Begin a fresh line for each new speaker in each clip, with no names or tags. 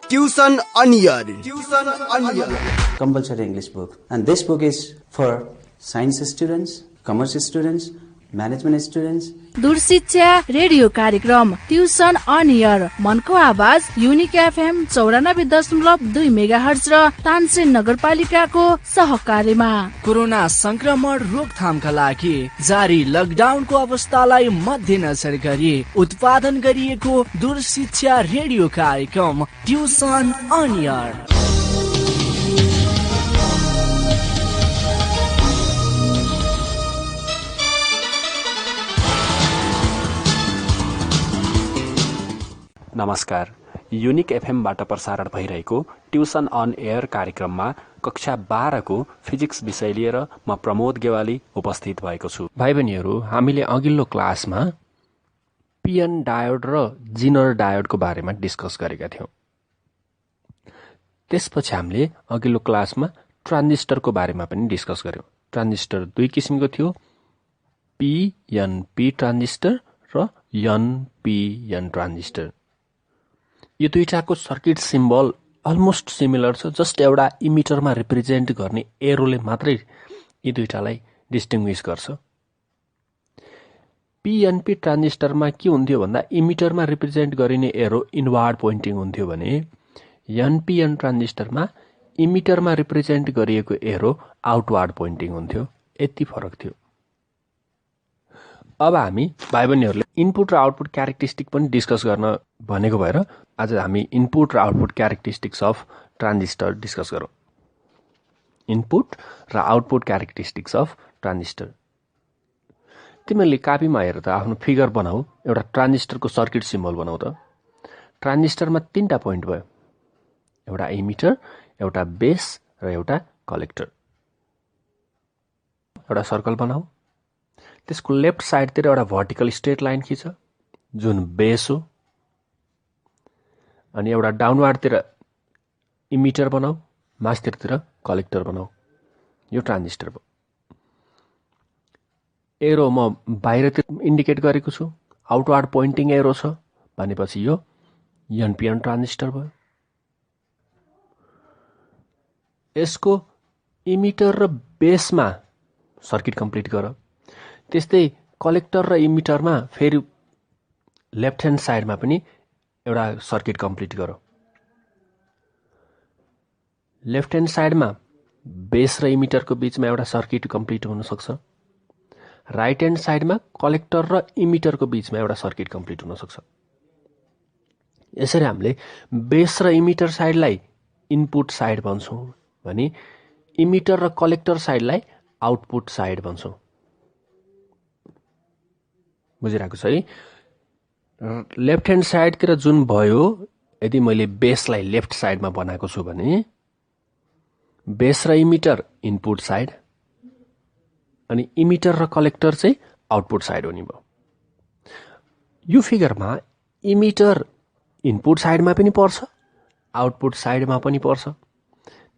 Tuition on Air. Tuition on Air.
Compulsory English book. And this book is for science students, commerce students, management students.
दूरशिक्षा radio कार्यक्रम tuition on air मनको आवाज unique FM 94.2 megahertz र तानसेन नगरपालिकाको सहकार्यमा
corona संक्रमण रोकथामका लागि जारी लकडाउनको अवस्थालाई मध्यनजर गरी उत्पादन गरिएको दूरशिक्षा रेडियो कार्यक्रम ट्युसन अन एयर।
नमस्कार, युनिक एफएमबाट प्रसारण भइरहेको ट्युसन अन एयर कार्यक्रममा कक्षा 12 को फिजिक्स विषय लिएर म प्रमोद गेवाली उपस्थित भएको छु। भाइ बहिनीहरू, हामीले अघिल्लो क्लासमा पिएन डायोड र जिनर डायोडको बारेमा डिस्कस गरेका थियौं। त्यसपछि हामीले अघिल्लो क्लासमा ट्रान्जिस्टरको बारेमा पनि डिस्कस गर्यौं। ट्रान्जिस्टर दुई किसिमको थियो, पिएनपी ट्रान्जिस्टर र एनपिएन ट्रान्जिस्टर। यो दुईटाको सर्किट सिम्बल अलमोस्ट सिमिलर छ, जस्ट एउटा इमिटरमा रिप्रेजेन्ट गर्ने एरोले मात्रै यी दुईटालाई डिस्टिङ्ग्विस गर्छ। पिएनपी ट्रान्जिस्टरमा के हुन्थ्यो भन्दा इमिटरमा रिप्रेजेन्ट गरिने एरो इनवार्ड पोइन्टिङ हुन्थ्यो भने एनपिएन ट्रान्जिस्टरमा इमिटरमा रिप्रेजेन्ट गरिएको एरो आउटवार्ड पोइन्टिङ हुन्थ्यो। यति फरक थियो। अब हामी भाइ बहिनीहरूले इनपुट र आउटपुट क्यारेक्टरिस्टिक पनि डिस्कस गर्न भनेको भएर आज हामी इनपुट र output characteristics of transistor discuss गरौँ। इनपुट र आउटपुट क्यारेक्टरिस्टिक्स अफ ट्रान्जिस्टर। तिमीहरूले कापीमा हेर त, आफ्नो फिगर बनाऊ, एउटा ट्रान्जिस्टरको सर्किट सिम्बल बनाऊ त। ट्रान्जिस्टरमा 3टा पोइन्ट भयो, एउटा इमिटर, एउटा बेस र एउटा कलेक्टर। एउटा सर्कल बनाऊ, त्यसको लेफ्ट साइडतिर एउटा भर्टिकल स्ट्रेट लाइन खिच जुन बेस हो, अनि एउटा डाउनवार्डतिर इमिटर बनाऊ, मास्तिरतिर कलेक्टर बनाऊ। यो ट्रान्जिस्टर भयो। एरो म बाहिरतिर इन्डिकेट गरेको छु, आउटवार्ड पोइन्टिङ एरो छ भनेपछि यो एनपिएन ट्रान्जिस्टर भयो। यसको इमिटर र बेसमा सर्किट कम्प्लिट गर। त्यस्तै कलेक्टर र इमिटरमा फेरि लेफ्ट ह्यान्ड साइडमा पनि एउटा सर्किट कम्प्लिट गर। लेफ्ट ह्यान्ड साइडमा बेस र इमिटरको बीचमा एउटा सर्किट कम्प्लिट हुन सक्छ। राइट ह्यान्ड साइडमा कलेक्टर र इमिटरको बीचमा एउटा सर्किट कम्प्लिट हुन सक्छ। यसरी हामीले बेस र इमिटर साइडलाई इनपुट साइड भन्छौँ भने इमिटर र कलेक्टर साइडलाई आउटपुट साइड भन्छौँ। बुझिरहेको छ है? लेफ्ट ह्यान्ड साइडतिर जुन भयो, यदि मैले बेसलाई लेफ्ट साइडमा बनाएको छु भने बेस र इमिटर इनपुट साइड अनि इमिटर र कलेक्टर चाहिँ आउटपुट साइड हुने भयो। यो फिगरमा इमिटर इनपुट साइडमा पनि पर्छ, आउटपुट साइडमा पनि पर्छ।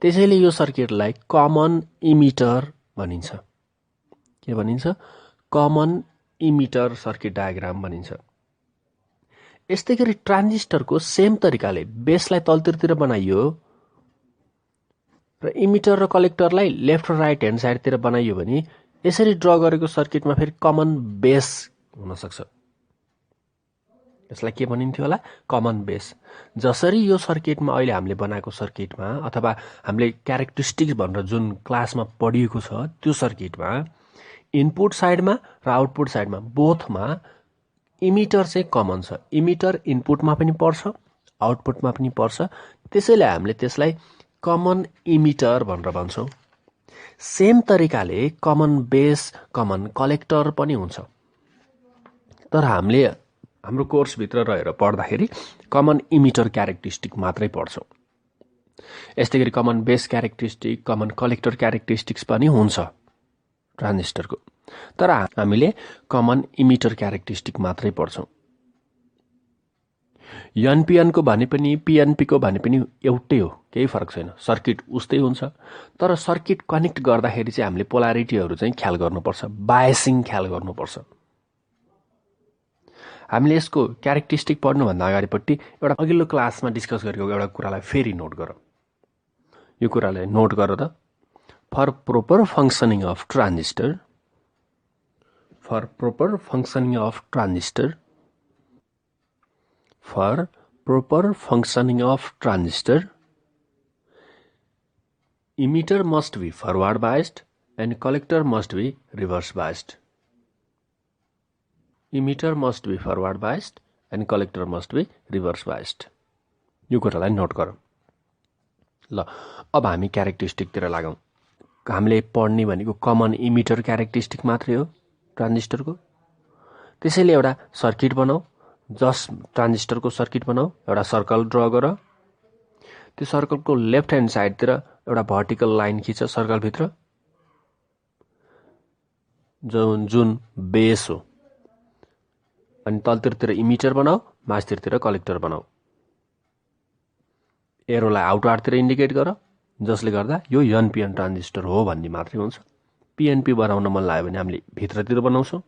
त्यसैले यो सर्किटलाई कमन इमिटर भनिन्छ। के भनिन्छ? कमन इमिटर सर्किट डायग्राम भनिन्छ। यस्तै गरी ट्रान्जिस्टरको सेम तरिकाले बेसलाई तलतिरतिर बनाइयो र इमिटर र कलेक्टरलाई लेफ्ट र राइट ह्यान्ड साइडतिर बनाइयो भने यसरी ड्र गरेको सर्किटमा फेरि कमन बेस हुन सक्छ। यसलाई के भनिन्थ्यो होला? Common base. जसरी यो सर्किटमा अहिले हामीले बनाएको सर्किटमा अथवा हामीले क्यारेक्टरिस्टिक्स भनेर जुन क्लासमा पढिएको छ त्यो सर्किटमा इनपुट साइडमा र आउटपुट साइडमा बोथमा इमिटर चाहिँ कमन छ। इमिटर इनपुटमा पनि पर्छ, आउटपुटमा पनि पर्छ। त्यसैले हामीले त्यसलाई कमन इमिटर भनेर भन्छौँ। सेम तरिकाले कमन बेस, कमन कलेक्टर पनि हुन्छ। तर हामीले हाम्रो कोर्सभित्र रहेर पढ्दाखेरि कमन इमिटर क्यारेक्टरिस्टिक मात्रै पढ्छौँ। यस्तै गरी common base characteristic, common collector characteristics पनि हुन्छ ट्रान्जिस्टरको। तर हामीले कमन इमिटर क्यारेक्टरिस्टिक मात्रै पढ्छौँ। एनपिएनको भने पनि पिएनपीको भने पनि एउटै हो, केही फरक छैन। सर्किट उस्तै हुन्छ, तर सर्किट कनेक्ट गर्दाखेरि चाहिँ हामीले पोलारिटीहरू चाहिँ ख्याल गर्नुपर्छ, बायसिङ ख्याल गर्नुपर्छ। हामीले यसको क्यारेक्टरिस्टिक पढ्नुभन्दा अगाडिपट्टि एउटा अघिल्लो क्लासमा डिस्कस गरेको एउटा कुरालाई फेरि नोट गर। यो कुरालाई नोट गर त। For proper functioning of transistor, for proper functioning of transistor, for proper functioning of transistor, emitter must be forward biased and collector must be reverse biased. Emitter must be forward biased and collector must be reverse biased. यो कुरालाई note गरौँ। ल अब हामी क्यारेक्टरिस्टिकतिर लागौँ। हामीले पढ्ने भनेको common emitter characteristic मात्रै हो ट्रान्जिस्टरको। त्यसैले एउटा सर्किट बनाऊ, ट्रान्जिस्टरको सर्किट बनाऊ, एउटा सर्कल ड्र गर। त्यो सर्कलको लेफ्ट ह्यान्ड साइडतिर एउटा भर्टिकल लाइन खिच सर्कलभित्र, जुन बेस हो। अनि तलतिरतिर इमिटर बनाऊ, माथितिर कलेक्टर बनाऊ। एरोलाई आउटवार्डतिर इन्डिकेट गर, जसले गर्दा यो एनपिएन ट्रान्जिस्टर हो भन्ने मात्रै हुन्छ। पिएनपी बनाउन मन लाग्यो भने हामीले भित्रतिर बनाउँछौँ।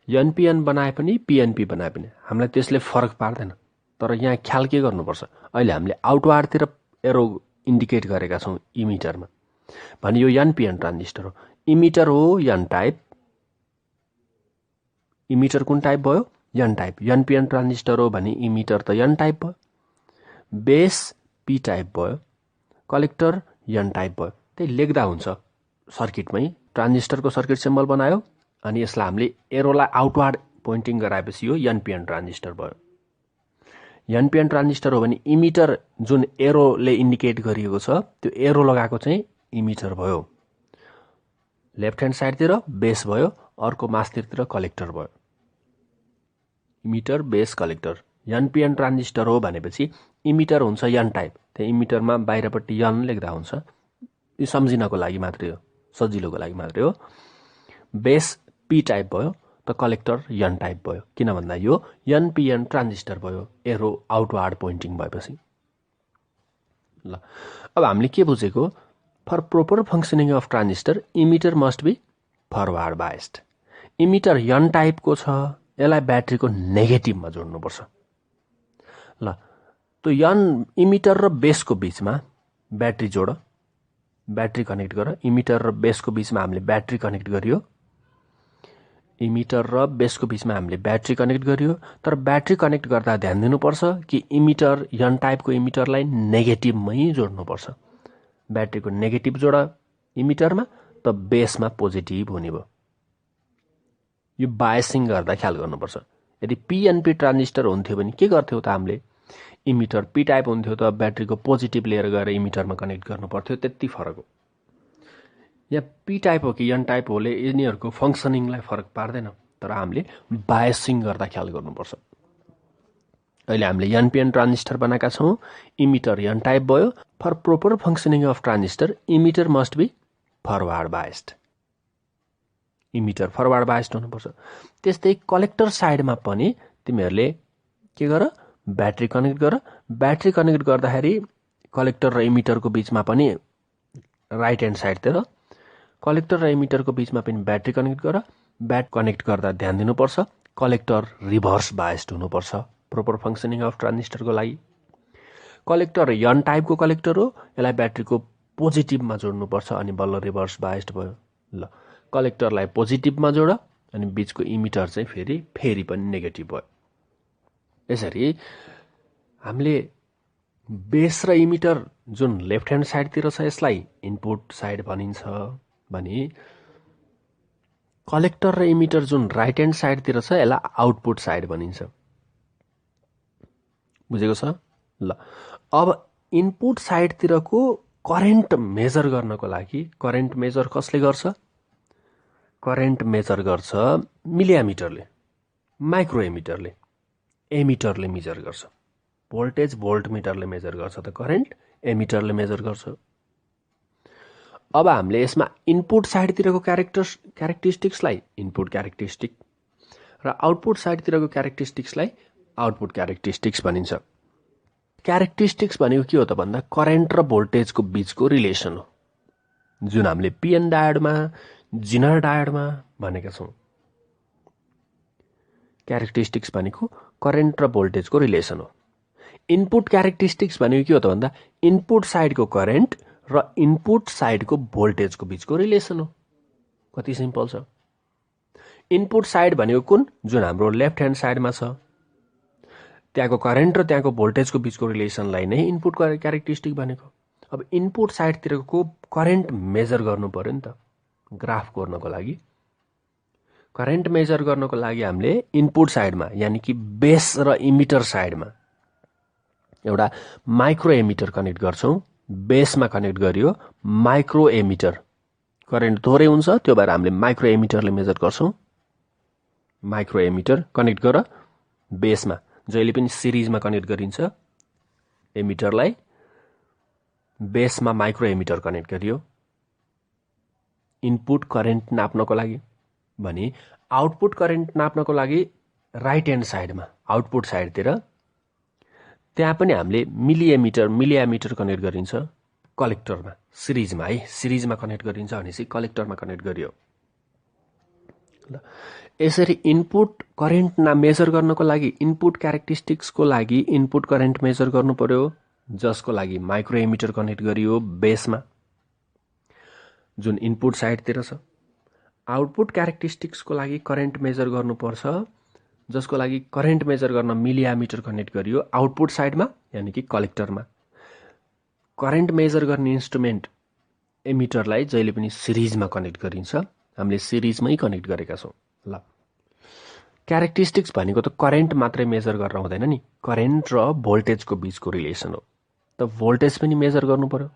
एनपिएन बनाए पनि पिएनपी बनाए पनि हामीलाई त्यसले फरक पार्दैन। तर यहाँ ख्याल के गर्नुपर्छ, अहिले हामीले आउटवार्डतिर एरो इन्डिकेट गरेका छौँ इमिटरमा भने यो एनपिएन ट्रान्जिस्टर हो। इमिटर हो एन टाइप, इमिटर कुन टाइप भयो? N type. एनपिएन ट्रान्जिस्टर हो भने इमिटर त एन टाइप भयो, बेस पी टाइप भयो, कलेक्टर एन टाइप भयो। त्यही लेख्दा हुन्छ सर्किटमै। ट्रान्जिस्टरको सर्किट सिम्बल बनायो अनि यसलाई हामीले एरोलाई आउटवार्ड पोइन्टिङ गराएपछि यो एनपिएन ट्रान्जिस्टर भयो। एनपिएन ट्रान्जिस्टर हो भने इमिटर जुन एरोले इन्डिकेट गरिएको छ त्यो एरो लगाएको चाहिँ इमिटर भयो। लेफ्ट ह्यान्ड साइडतिर बेस भयो, अर्को मास्तिरतिर कलेक्टर भयो। Emitter base collector. NPN transistor हो भनेपछि इमिटर हुन्छ एन टाइप। त्यही इमिटरमा बाहिरपट्टि एन लेख्दा हुन्छ। यो सम्झिनको लागि मात्रै हो, सजिलोको लागि मात्रै हो। बेस पी टाइप भयो त कलेक्टर एन टाइप भयो, किन भन्दा यो एनपिएन ट्रान्जिस्टर भयो एरो आउटवार्ड पोइन्टिङ भएपछि। ल अब हामीले के बुझेको? For proper functioning of transistor emitter must be forward biased. Emitter N टाइपको छ, यसलाई ब्याट्रीको नेगेटिभमा जोड्नुपर्छ। ल त्यो एन इमिटर र बेसको बिचमा ब्याट्री जोड, ब्याट्री कनेक्ट गर। इमिटर र बेसको बिचमा हामीले ब्याट्री कनेक्ट गरियो, इमिटर र बेसको बिचमा हामीले ब्याट्री कनेक्ट गरियो। तर ब्याट्री कनेक्ट गर्दा ध्यान दिनुपर्छ कि इमिटर एन टाइपको इमिटरलाई नेगेटिभमै जोड्नुपर्छ। ब्याट्रीको नेगेटिभ जोड इमिटरमा त बेसमा पोजिटिभ हुने भयो। यो बायसिङ गर्दा ख्याल गर्नुपर्छ। यदि पिएनपी ट्रान्जिस्टर हुन्थ्यो भने के गर्थ्यौ त हामीले? इमिटर पी टाइप हुन्थ्यो त ब्याट्रीको पोजिटिभ लिएर गएर इमिटरमा कनेक्ट गर्नु पर्थ्यो। त्यति फरक हो। यहाँ पी टाइप हो कि एन टाइप होले यिनीहरूको फङ्सनिङलाई फरक पार्दैन। तर हामीले बायसिङ गर्दा ख्याल गर्नुपर्छ। अहिले हामीले एनपिएन ट्रान्जिस्टर बनाएका छौँ, इमिटर एन टाइप भयो। For proper functioning of transistor emitter must be forward biased. Emitter forward biased हुनुपर्छ। त्यस्तै कलेक्टर साइडमा पनि तिमीहरूले के गर? ब्याट्री कनेक्ट गर। ब्याट्री कनेक्ट गर्दाखेरि कलेक्टर र इमिटरको बिचमा पनि राइट ह्यान्ड साइडतिर कलेक्टर र इमिटरको बिचमा पनि ब्याट्री कनेक्ट गर। ब्याट कनेक्ट गर्दा ध्यान दिनुपर्छ कलेक्टर रिभर्स बायस्ड हुनुपर्छ प्रोपर फङ्सनिङ अफ ट्रान्जिस्टरको लागि। कलेक्टर एन टाइपको कलेक्टर हो, यसलाई ब्याट्रीको पोजिटिभमा जोड्नुपर्छ अनि बल्ल रिभर्स बायस्ड भयो। ल कलेक्टरलाई पोजिटिभमा जोड अनि बिचको इमिटर चाहिँ फेरि पनि नेगेटिभ भयो। यसरी हामीले बेस र इमिटर जुन लेफ्ट ह्यान्ड साइडतिर छ यसलाई इनपुट साइड भनिन्छ भने कलेक्टर र इमिटर जुन राइट ह्यान्ड साइडतिर छ यसलाई आउटपुट साइड भनिन्छ। बुझेको छ? ल अब इनपुट साइडतिरको करेन्ट मेजर गर्नको लागि करेन्ट मेजर कसले गर्छ? करेन्ट मेजर गर्छ मिलिएमिटरले, माइक्रो एमिटरले, एमिटरले मेजर गर्छ। भोल्टेज भोल्ट मिटरले मेजर गर्छ त करेन्ट एमिटरले मेजर गर्छ। अब हामीले यसमा इनपुट साइडतिरको क्यारेक्टरिस्टिक्सलाई इनपुट क्यारेक्टरिस्टिक र आउटपुट साइडतिरको क्यारेक्टरिस्टिक्सलाई आउटपुट क्यारेक्टरिस्टिक्स भनिन्छ। क्यारेक्टरिस्टिक्स भनेको के हो त भन्दा करेन्ट र भोल्टेजको बीचको रिलेसन हो, जुन हामीले पिएन डायोडमा, जिनर डायोडमा भनेका छौँ। क्यारेक्टरिस्टिक्स भनेको करेन्ट र भोल्टेजको रिलेसन हो। इनपुट क्यारेक्टरिस्टिक्स भनेको के हो त भन्दा इनपुट साइडको करेन्ट र इनपुट साइडको भोल्टेजको बीचको रिलेसन हो। कति सिम्पल छ। इनपुट साइड भनेको कुन, जुन हाम्रो लेफ्ट ह्यान्ड साइडमा छ, त्यहाँको करेन्ट र त्यहाँको भोल्टेजको बीचको रिलेसनलाई नै इनपुट क्यारेक्टरिस्टिक भनेको। अब इनपुट साइडतिरको करेन्ट मेजर गर्नु पर्यो नि त ग्राफ कोर्नको लागि। करेन्ट मेजर गर्नको लागि हामीले इनपुट साइडमा यानि कि बेस र इमिटर साइडमा एउटा माइक्रो एमिटर कनेक्ट गर्छौँ। बेसमा कनेक्ट गरियो माइक्रो एमिटर, करेन्ट थोरै हुन्छ त्यो भएर हामीले माइक्रो एमिटरले मेजर गर्छौँ। माइक्रो एमिटर कनेक्ट गर बेसमा, जहिले पनि सिरिजमा कनेक्ट गरिन्छ एमिटरलाई। बेसमा माइक्रो एमिटर कनेक्ट गरियो इनपुट करेन्ट नाप्नको लागि भने आउटपुट करेन्ट नाप्नको लागि राइट ह्यान्ड साइडमा आउटपुट साइडतिर त्यहाँ पनि हामीले मिलिएमिटर कनेक्ट गरिन्छ कलेक्टरमा सिरिजमा है, सिरिजमा कनेक्ट गरिन्छ भनेपछि कलेक्टरमा कनेक्ट गरियो। ल यसरी इनपुट करेन्ट मेजर गर्नको लागि इनपुट क्यारेक्टरिस्टिक्सको लागि इनपुट करेन्ट मेजर गर्नु पर्यो, जसको लागि माइक्रो एमिटर कनेक्ट गरियो बेसमा जुन इनपुट साइडतिर छ। आउटपुट क्यारेक्टरिस्टिक्सको लागि करेन्ट मेजर गर्नुपर्छ, जसको लागि करेन्ट मेजर गर्न मिलिएमिटर कनेक्ट गरियो आउटपुट साइडमा यानि कि कलेक्टरमा। करेन्ट मेजर गर्ने इन्स्ट्रुमेन्ट एमिटरलाई जहिले पनि सिरिजमा कनेक्ट गरिन्छ, हामीले सिरिजमै कनेक्ट गरेका छौँ। ल क्यारेक्टरिस्टिक्स भनेको त करेन्ट मात्रै मेजर गरेर हुँदैन नि, करेन्ट र भोल्टेजको बीचको रिलेसन हो। त भोल्टेज पनि मेजर गर्नु पर्यो,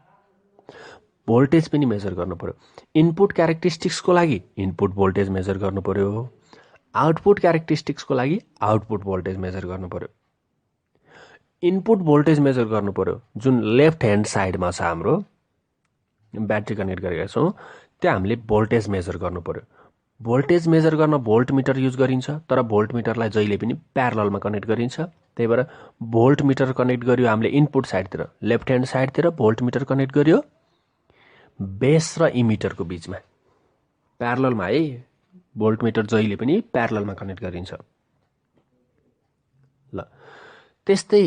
भोल्टेज पनि मेजर गर्नु पर्यो। इनपुट क्यारेक्टरिस्टिक्सको लागि इनपुट भोल्टेज मेजर गर्नु पर्यो, आउटपुट क्यारेक्टरिस्टिक्सको लागि आउटपुट भोल्टेज मेजर गर्नु पर्यो। इनपुट भोल्टेज मेजर गर्नु पर्यो जुन लेफ्ट ह्यान्ड साइडमा छ, हाम्रो ब्याट्री कनेक्ट गरेका छौँ त्यहाँ हामीले भोल्टेज मेजर गर्नु पर्यो। भोल्टेज मेजर गर्न भोल्ट मिटर युज गरिन्छ, तर भोल्ट मिटरलाई जहिले पनि प्यारललमा कनेक्ट गरिन्छ। त्यही भएर भोल्ट मिटर कनेक्ट गरियो हामीले इनपुट साइडतिर, लेफ्ट ह्यान्ड साइडतिर भोल्ट मिटर कनेक्ट गरियो बेस र इमिटरको बीचमा प्यारललमा है। भोल्ट मिटर जहिले पनि प्यारललमा कनेक्ट गरिन्छ। ल त्यस्तै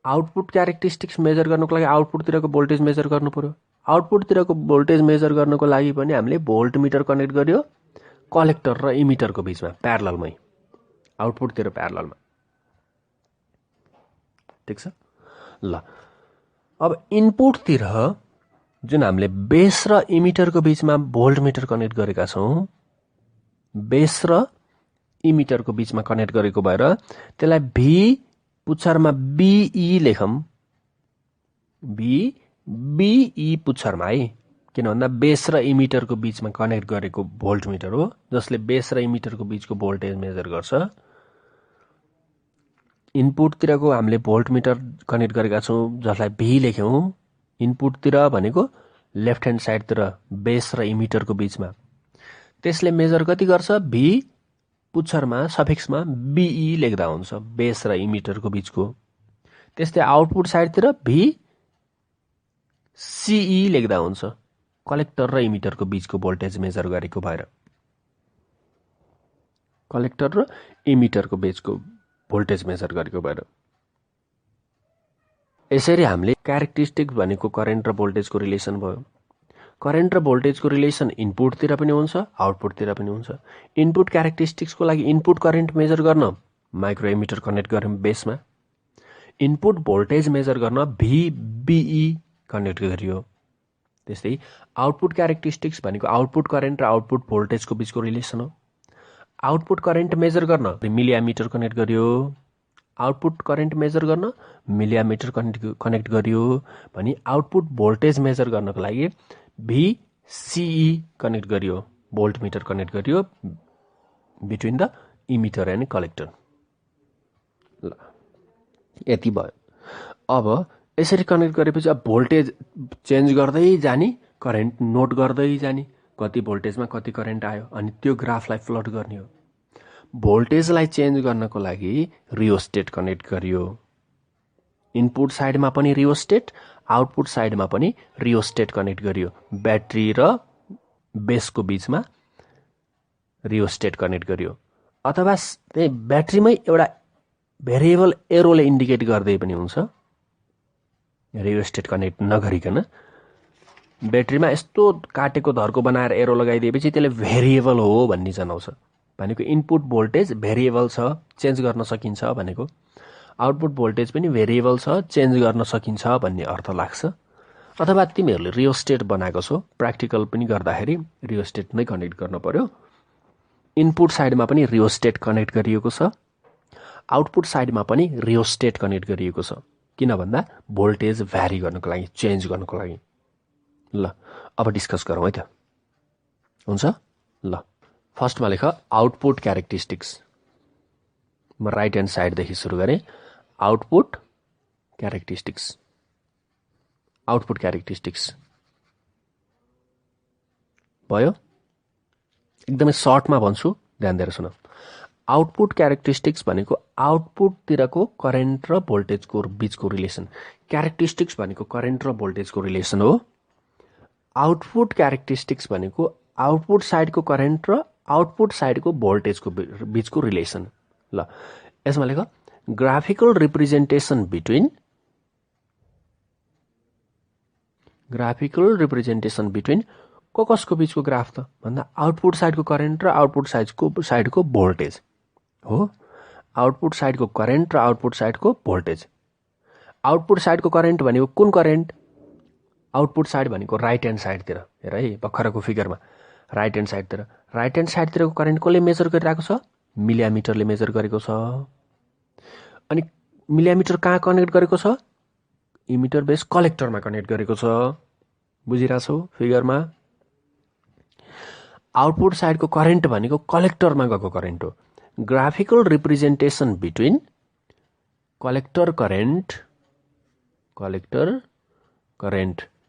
आउटपुट क्यारेक्टरिस्टिक्स मेजर गर्नको लागि आउटपुटतिरको भोल्टेज मेजर गर्नु पर्यो। आउटपुटतिरको भोल्टेज मेजर गर्नको लागि पनि हामीले भोल्ट मिटर कनेक्ट गर्यो कलेक्टर र इमिटरको बीचमा प्यारललमै, आउटपुटतिर प्यारललमा। ठिक छ। ल अब इनपुटतिर जुन हामीले बेस र इमिटरको बीचमा भोल्ट मिटर कनेक्ट गरेका छौँ, बेस र इमिटरको बीचमा कनेक्ट गरेको भएर त्यसलाई भी पुच्छरमा बीई लेखौँ, बीई पुच्छरमा है। किन भन्दा बेस र इमिटरको बीचमा कनेक्ट गरेको भोल्ट मिटर हो, जसले बेस र इमिटरको बीचको भोल्टेज मेजर गर्छ। इनपुटतिरको हामीले भोल्ट मिटर कनेक्ट गरेका छौँ जसलाई भी लेख्यौँ। इनपुटतिर भनेको लेफ्ट ह्यान्ड साइडतिर बेस र इमिटरको बीचमा, त्यसले मेजर कति गर्छ, भी पुच्छरमा सफिक्समा बीई लेख्दा हुन्छ बेस र इमिटरको बीचको। त्यस्तै आउटपुट साइडतिर भी सीई लेख्दा हुन्छ कलेक्टर र इमिटरको बीचको भोल्टेज मेजर गरेको भएर। कलेक्टर र इमिटरको बीचको भोल्टेज मेजर गरेको भएर। यसरी हामीले क्यारेक्टरिस्टिक्स भनेको करेन्ट र भोल्टेजको रिलेसन भयो। करेन्ट र भोल्टेजको रिलेसन इनपुटतिर पनि हुन्छ आउटपुटतिर पनि हुन्छ। इनपुट क्यारेक्टरिस्टिक्सको लागि इनपुट करेन्ट मेजर गर्न माइक्रो एमिटर कनेक्ट गऱ्यौँ बेसमा। इनपुट भोल्टेज मेजर गर्न बीई कनेक्ट गरियो। त्यस्तै आउटपुट क्यारेक्टरिस्टिक्स भनेको आउटपुट करेन्ट र आउटपुट भोल्टेजको बीचको रिलेसन हो। आउटपुट करेन्ट मेजर गर्न मिलिएमिटर कनेक्ट गरियो, आउटपुट करेन्ट मेजर गर्न मिलिएमिटर कनेक्ट गरियो भने आउटपुट भोल्टेज मेजर गर्नको लागि VCE कनेक्ट गरियो, भोल्ट मिटर कनेक्ट गरियो between the emitter and collector. ल यति भयो। अब यसरी कनेक्ट गरेपछि अब भोल्टेज चेन्ज गर्दै जाने, करेन्ट नोट गर्दै जाने, कति भोल्टेजमा कति करेन्ट आयो अनि त्यो ग्राफलाई प्लट गर्ने हो। भोल्टेजलाई चेन्ज गर्नको लागि रियोस्टेट कनेक्ट गरियो। इनपुट साइडमा पनि रियोस्टेट, आउटपुट साइडमा पनि रियोस्टेट कनेक्ट गरियो। ब्याट्री र बेसको बीचमा रियोस्टेट कनेक्ट गरियो। अथवा त्यही ब्याट्रीमै एउटा भेरिएबल एरोले इन्डिकेट गर्दै पनि हुन्छ। रियोस्टेट कनेक्ट नगरिकन ब्याट्रीमा यस्तो काटेको धर्को बनाएर एरो लगाइदिएपछि त्यसले भेरिएबल हो भन्ने जनाउँछ। भनेको इनपुट भोल्टेज भेरिएबल छ, चेन्ज गर्न सकिन्छ भनेको। आउटपुट भोल्टेज पनि भेरिएबल छ, चेन्ज गर्न सकिन्छ भन्ने अर्थ लाग्छ। अथवा तिमीहरूले रियोस्टेट बनाएको छौ, प्र्याक्टिकल पनि गर्दाखेरि रियोस्टेट नै कनेक्ट गर्न पर्यो। इनपुट साइडमा पनि रियोस्टेट कनेक्ट गरिएको छ, आउटपुट साइडमा पनि रियोस्टेट कनेक्ट गरिएको छ। किन भन्दा भोल्टेज भ्यारी गर्नको लागि, चेन्ज गर्नको लागि। ल अब डिस्कस गरौँ है त, हुन्छ? ल फर्स्टमा लेख आउटपुट क्यारेक्टरिस्टिक्स। म राइट ह्यान्ड साइडदेखि सुरु गरेँ। आउटपुट क्यारेक्टरिस्टिक्स, आउटपुट क्यारेक्टरिस्टिक्स भयो। एकदमै सर्टमा भन्छु, ध्यान दिएर सुन। आउटपुट क्यारेक्टरिस्टिक्स भनेको आउटपुटतिरको करेन्ट र भोल्टेजको बीचको रिलेसन। क्यारेक्टरिस्टिक्स भनेको करेन्ट र भोल्टेजको रिलेसन हो। आउटपुट क्यारेक्टरिस्टिक्स भनेको आउटपुट साइडको करेन्ट र आउटपुट साइडको भोल्टेजको बीचको रिलेसन। ल यसमा लेख graphical representation between, graphical representation between कसको बीचको ग्राफ त भन्दा आउटपुट साइडको करेन्ट र आउटपुट साइडको भोल्टेज हो। आउटपुट साइडको करेन्ट र आउटपुट साइडको भोल्टेज। आउटपुट साइडको करेन्ट भनेको कुन करेन्ट? आउटपुट साइड भनेको राइट ह्यान्ड साइडतिर। हेर है भर्खरको फिगरमा, राइट ह्यान्ड साइडतिर। राइट ह्यान्ड साइडतिरको करेन्ट कसले मेजर गरिरहेको छ? मिलिमिटरले मेजर गरेको छ। अनि मिलिमिटर कहाँ कनेक्ट गरेको छ? इमिटर बेस कलेक्टरमा कनेक्ट गरेको छ। बुझिरहेछौ फिगरमा? आउटपुट साइडको करेन्ट भनेको कलेक्टरमा गएको करेन्ट हो। Graphical representation between collector current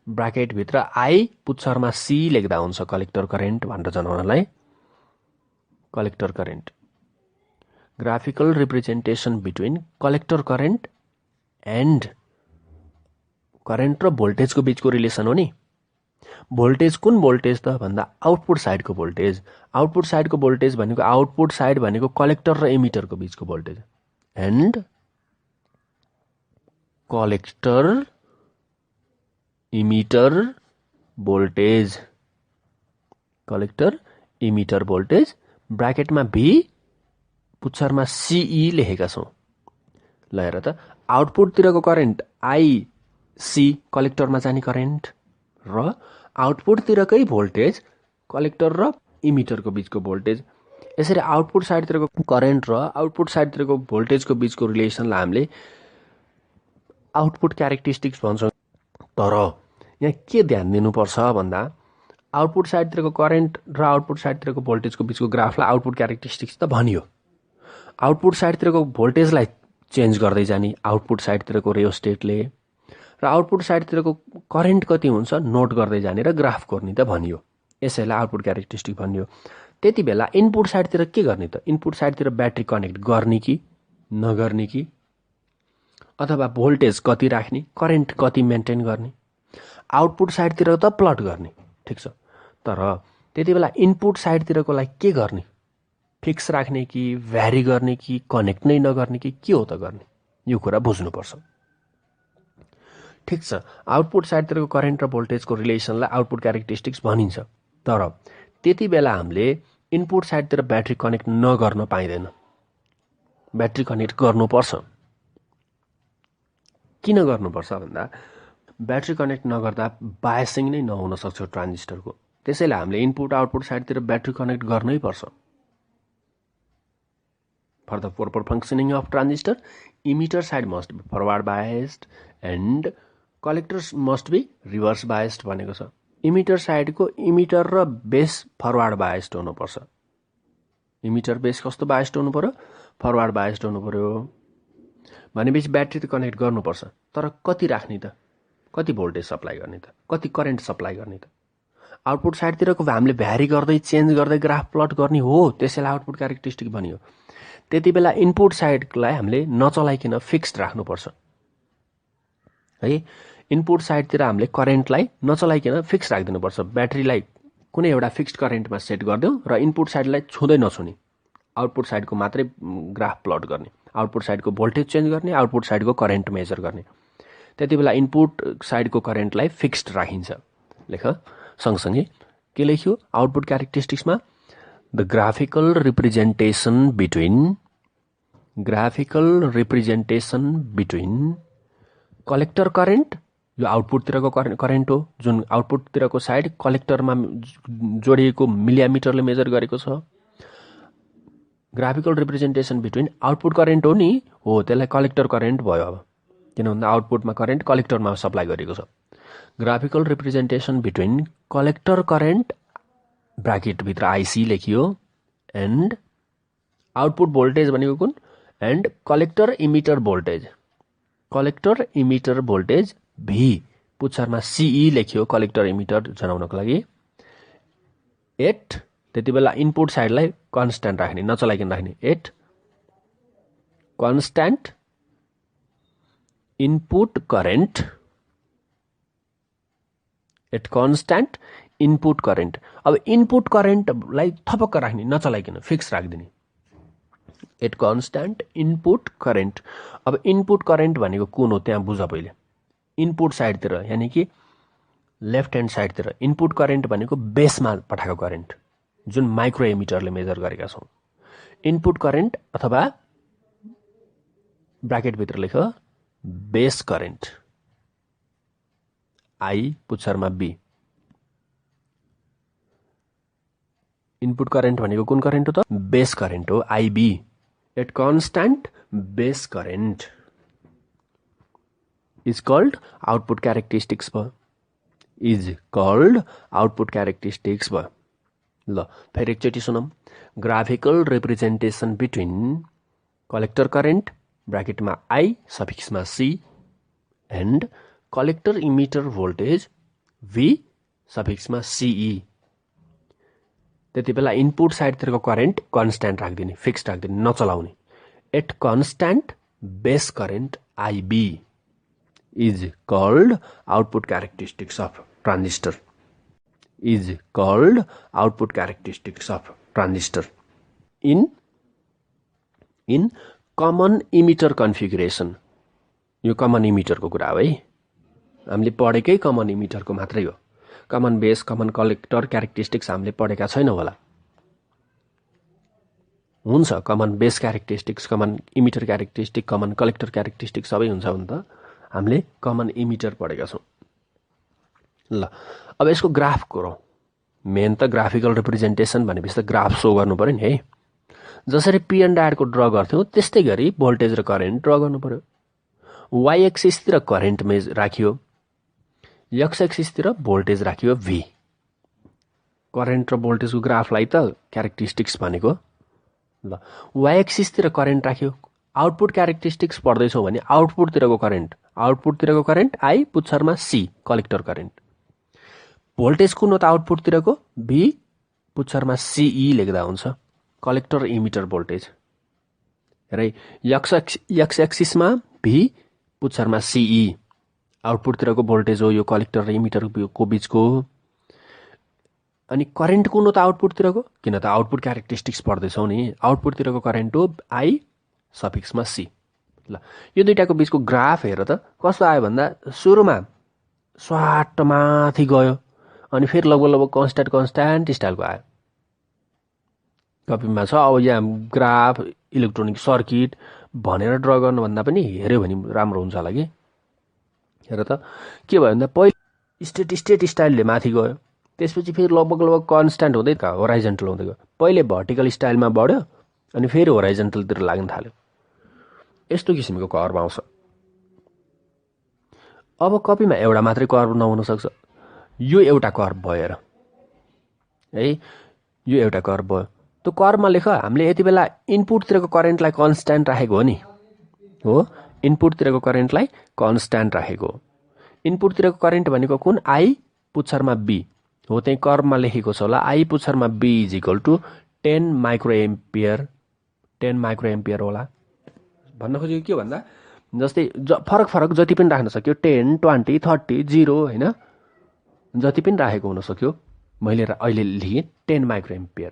ब्राकेटभित्र आई पुच्छरमा सी लेख्दा हुन्छ कलेक्टर करेन्ट भनेर जनाउनलाई। Collector current, graphical representation between collector current and current र भोल्टेजको बीचको रिलेसन हो नि। भोल्टेज कुन भोल्टेज त भन्दा आउटपुट साइडको भोल्टेज। आउटपुट साइडको भोल्टेज भनेको आउटपुट साइड भनेको कलेक्टर र इमिटरको बीचको voltage and collector emitter voltage. Collector emitter voltage ब्राकेटमा भी पुच्छरमा सीई लेखेका छौँ। ल हेर त, आउटपुटतिरको करेन्ट आइसी कलेक्टरमा जाने करेन्ट र आउटपुटतिरकै भोल्टेज कलेक्टर र इमिटरको बीचको भोल्टेज। यसरी आउटपुट साइडतिरको करेन्ट र आउटपुट साइडतिरको भोल्टेजको बीचको रिलेसनलाई हामीले आउटपुट क्यारेक्टरिस्टिक्स भन्छौँ। तर यहाँ के ध्यान दिनुपर्छ भन्दा आउटपुट साइडतिरको करेन्ट र आउटपुट साइडतिरको भोल्टेजको बीचको ग्राफलाई आउटपुट क्यारेक्टरिस्टिक्स त भनियो। आउटपुट साइडतिरको भोल्टेजलाई चेन्ज गर्दै जाने आउटपुट साइडतिरको रियोस्टेटले, र आउटपुट साइडतिरको करेन्ट कति हुन्छ नोट गर्दै जाने र ग्राफ कोर्ने त भनियो। यसैलाई आउटपुट क्यारेक्टरिस्टिक भनियो। त्यति बेला इनपुट साइडतिर के गर्ने त? इनपुट साइडतिर ब्याट्री कनेक्ट गर्ने कि नगर्ने कि, अथवा भोल्टेज कति राख्ने, करेन्ट कति मेन्टेन गर्ने? आउटपुट साइडतिर त प्लट गर्ने, ठिक छ। तर त्यति बेला इनपुट साइडतिरकोलाई के गर्ने? फिक्स राख्ने कि भ्यारी गर्ने कि कनेक्ट नै नगर्ने कि के हो त गर्ने? यो कुरा बुझ्नुपर्छ। ठिक छ, आउटपुट साइडतिरको करेन्ट र भोल्टेजको रिलेसनलाई आउटपुट क्यारेक्टरिस्टिक्स भनिन्छ। तर त्यति बेला हामीले इनपुट साइडतिर ब्याट्री कनेक्ट नगर्न पाइँदैन, ब्याट्री कनेक्ट गर्नुपर्छ। किन गर्नुपर्छ भन्दा ब्याट्री कनेक्ट नगर्दा बायसिङ नै नहुन सक्छ ट्रान्जिस्टरको। त्यसैले हामीले इनपुट आउटपुट साइडतिर ब्याट्री कनेक्ट गर्नै पर्छ। For the proper functioning of transistor, emitter side must be forward biased and collectors must be reverse biased भनेको छ। इमिटर साइडको इमिटर र बेस फरवार्ड बायस्ड हुनुपर्छ। इमिटर बेस कस्तो बायस्ड हुनु पर्यो? फरवार्ड बायस्ड हुनु पर्यो। भनेपछि ब्याट्री त कनेक्ट गर्नुपर्छ, तर कति राख्ने त? कति भोल्टेज सप्लाई गर्ने त? कति करेन्ट सप्लाई गर्ने त? आउटपुट साइडतिरको हामीले भ्यारी गर्दै चेन्ज गर्दै ग्राफ प्लट गर्ने हो, त्यसैलाई आउटपुट क्यारेक्टरिस्टिक भनियो। त्यति बेला इनपुट साइडलाई हामीले नचलाइकन फिक्स्ड राख्नुपर्छ है। इनपुट साइडतिर हामीले करेन्टलाई नचलाइकन फिक्स राखिदिनुपर्छ। ब्याट्रीलाई कुनै एउटा फिक्स्ड करेन्टमा सेट गरिदिउँ र इनपुट साइडलाई छुँदै नछुने। आउटपुट साइडको मात्रै ग्राफ प्लट गर्ने, आउटपुट साइडको भोल्टेज चेन्ज गर्ने, आउटपुट साइडको करेन्ट मेजर गर्ने। त्यति बेला इनपुट साइडको करेन्टलाई फिक्स्ड राखिन्छ। लेख सँगसँगै के लेख्यो आउटपुट क्यारेक्टरिस्टिक्समा, the graphical representation between collector current, यो आउटपुटतिरको करेन्ट हो, जुन आउटपुटतिरको साइड कलेक्टरमा जोडिएको मिलिमिटरले मेजर गरेको छ। Graphical representation between output current हो नि, हो त्यसलाई कलेक्टर करेन्ट भयो अब, किन भन्दा आउटपुटमा करेन्ट कलेक्टरमा सप्लाई गरेको छ। Graphical representation between collector current ब्राकेटभित्र आइसी लेखियो एन्ड आउटपुट भोल्टेज भनेको कुन, and collector emitter voltage V पुच्छरमा सिई लेख्यो कलेक्टर इमिटर जनाउनको लागि। एट त्यति बेला इनपुट साइडलाई कन्स्ट्यान्ट राख्ने, नचलाइकन राख्ने। एट कन्स्ट्यान्ट इनपुट करेन्ट, अब इनपुट करेन्टलाई थपक्क राख्ने, नचलाइकन फिक्स राखिदिने। At constant input current. अब इनपुट करेन्ट भनेको कुन हो त्यहाँ बुझ पहिले। इनपुट साइडतिर यानि कि लेफ्ट ह्यान्ड साइडतिर इनपुट करेन्ट भनेको बेसमा पठाएको करेन्ट, जुन माइक्रो एमिटरले मेजर गरेका छौँ। इनपुट करेन्ट अथवा ब्राकेटभित्र लेख बेस करेन्ट, आई पुच्छरमा बी। इनपुट करेन्ट भनेको कुन करेन्ट हो त, बेस करेन्ट हो, IB. At constant base current is called output characteristics भयो, ल फेरि एकचोटि सुनौँ। Graphical representation between collector current ब्राकेटमा आई सफिक्समा C and collector emitter voltage V सफिक्समा सिई। त्यति बेला इनपुट साइडतिरको करेन्ट कन्स्ट्यान्ट राखिदिने, फिक्स राखिदिने, नचलाउने। At constant base current IB is called output characteristics of transistor. In common emitter configuration, यो कमन इमिटरको कुरा हो है, हामीले पढेकै कमन इमिटरको मात्रै हो। Common base, common collector characteristics हामीले पढेका छैनौँ होला। हुन्छ common base characteristics, common emitter characteristic, common collector characteristic सबै हुन्छ भने त हामीले कमन इमिटर पढेका छौँ। ल अब यसको ग्राफ गरौँ। मेन त ग्राफिकल रिप्रेजेन्टेसन भनेपछि त ग्राफ सो गर्नु पऱ्यो नि है। जसरी पी एन डायरको ड्र गर्थ्यौँ त्यस्तै गरी भोल्टेज र करेन्ट ड्र गर्नु पऱ्यो। वाइ एक्सिसतिर करेन्ट राखियो, एक्स एक्सिसतिर भोल्टेज राखियो भी। करेन्ट र भोल्टेजको ग्राफलाई त क्यारेक्टरिस्टिक्स भनेको। ल वाइ एक्सिसतिर करेन्ट राख्यो, आउटपुट क्यारेक्टरिस्टिक्स पढ्दैछौँ भने आउटपुटतिरको करेन्ट आई पुच्छरमा सी कलेक्टर करेन्ट। भोल्टेज कुन हो त आउटपुटतिरको, भी पुच्छरमा सिई लेख्दा हुन्छ कलेक्टर इमिटर भोल्टेज। र एक्स एक्सिसमा भी पुच्छरमा सिई आउटपुटतिरको भोल्टेज हो, यो कलेक्टर र इमिटरको बिचको। अनि करेन्ट कुन हो त आउटपुटतिरको, किन त आउटपुट क्यारेक्टरिस्टिक्स पढ्दैछौँ नि, आउटपुटतिरको करेन्ट हो आई सफिक्समा सी। ल यो दुईटाको बिचको ग्राफ हेर त कस्तो आयो भन्दा सुरुमा स्वाट माथि गयो अनि फेरि लगभग कन्स्ट्यान्ट स्टाइलको आयो। कपीमा छ। अब यहाँ ग्राफ इलेक्ट्रोनिक सर्किट भनेर ड्र गर्नुभन्दा पनि हेऱ्यो भने राम्रो हुन्छ होला कि। हेर त के भयो भन्दा पहिले स्टेट स्टाइलले माथि गयो, त्यसपछि फेरि लगभग कन्स्ट्यान्ट हुँदै होराइजेन्टल हुँदै गयो। पहिले भर्टिकल स्टाइलमा बढ्यो अनि फेरि होराइजेन्टलतिर लाग्न थाल्यो। यस्तो किसिमको कर्भ आउँछ। अब कपीमा एउटा मात्रै कर्भ नहुन सक्छ, यो एउटा कर्भ भयो हेर है, यो एउटा कर्भ भयो। त्यो कर्भमा लेख हामीले यति बेला इनपुटतिरको करेन्टलाई कन्स्ट्यान्ट राखेको हो नि, हो इनपुटतिरको करेन्टलाई कन्स्ट्यान्ट राखेको हो। इनपुटतिरको करेन्ट भनेको कुन, आई पुच्छरमा बी हो, त्यही कर्भमा लेखेको छ होला। आई पुच्छरमा B is equal to 10 micro ampere होला। भन्न खोजेको के भन्दा जस्तै फरक जति पनि राख्न सक्यो, 10, 20, 30, 0 होइन, जति पनि राखेको हुन सक्यो। मैले अहिले लेखेँ 10 माइक्रो एम्पियर।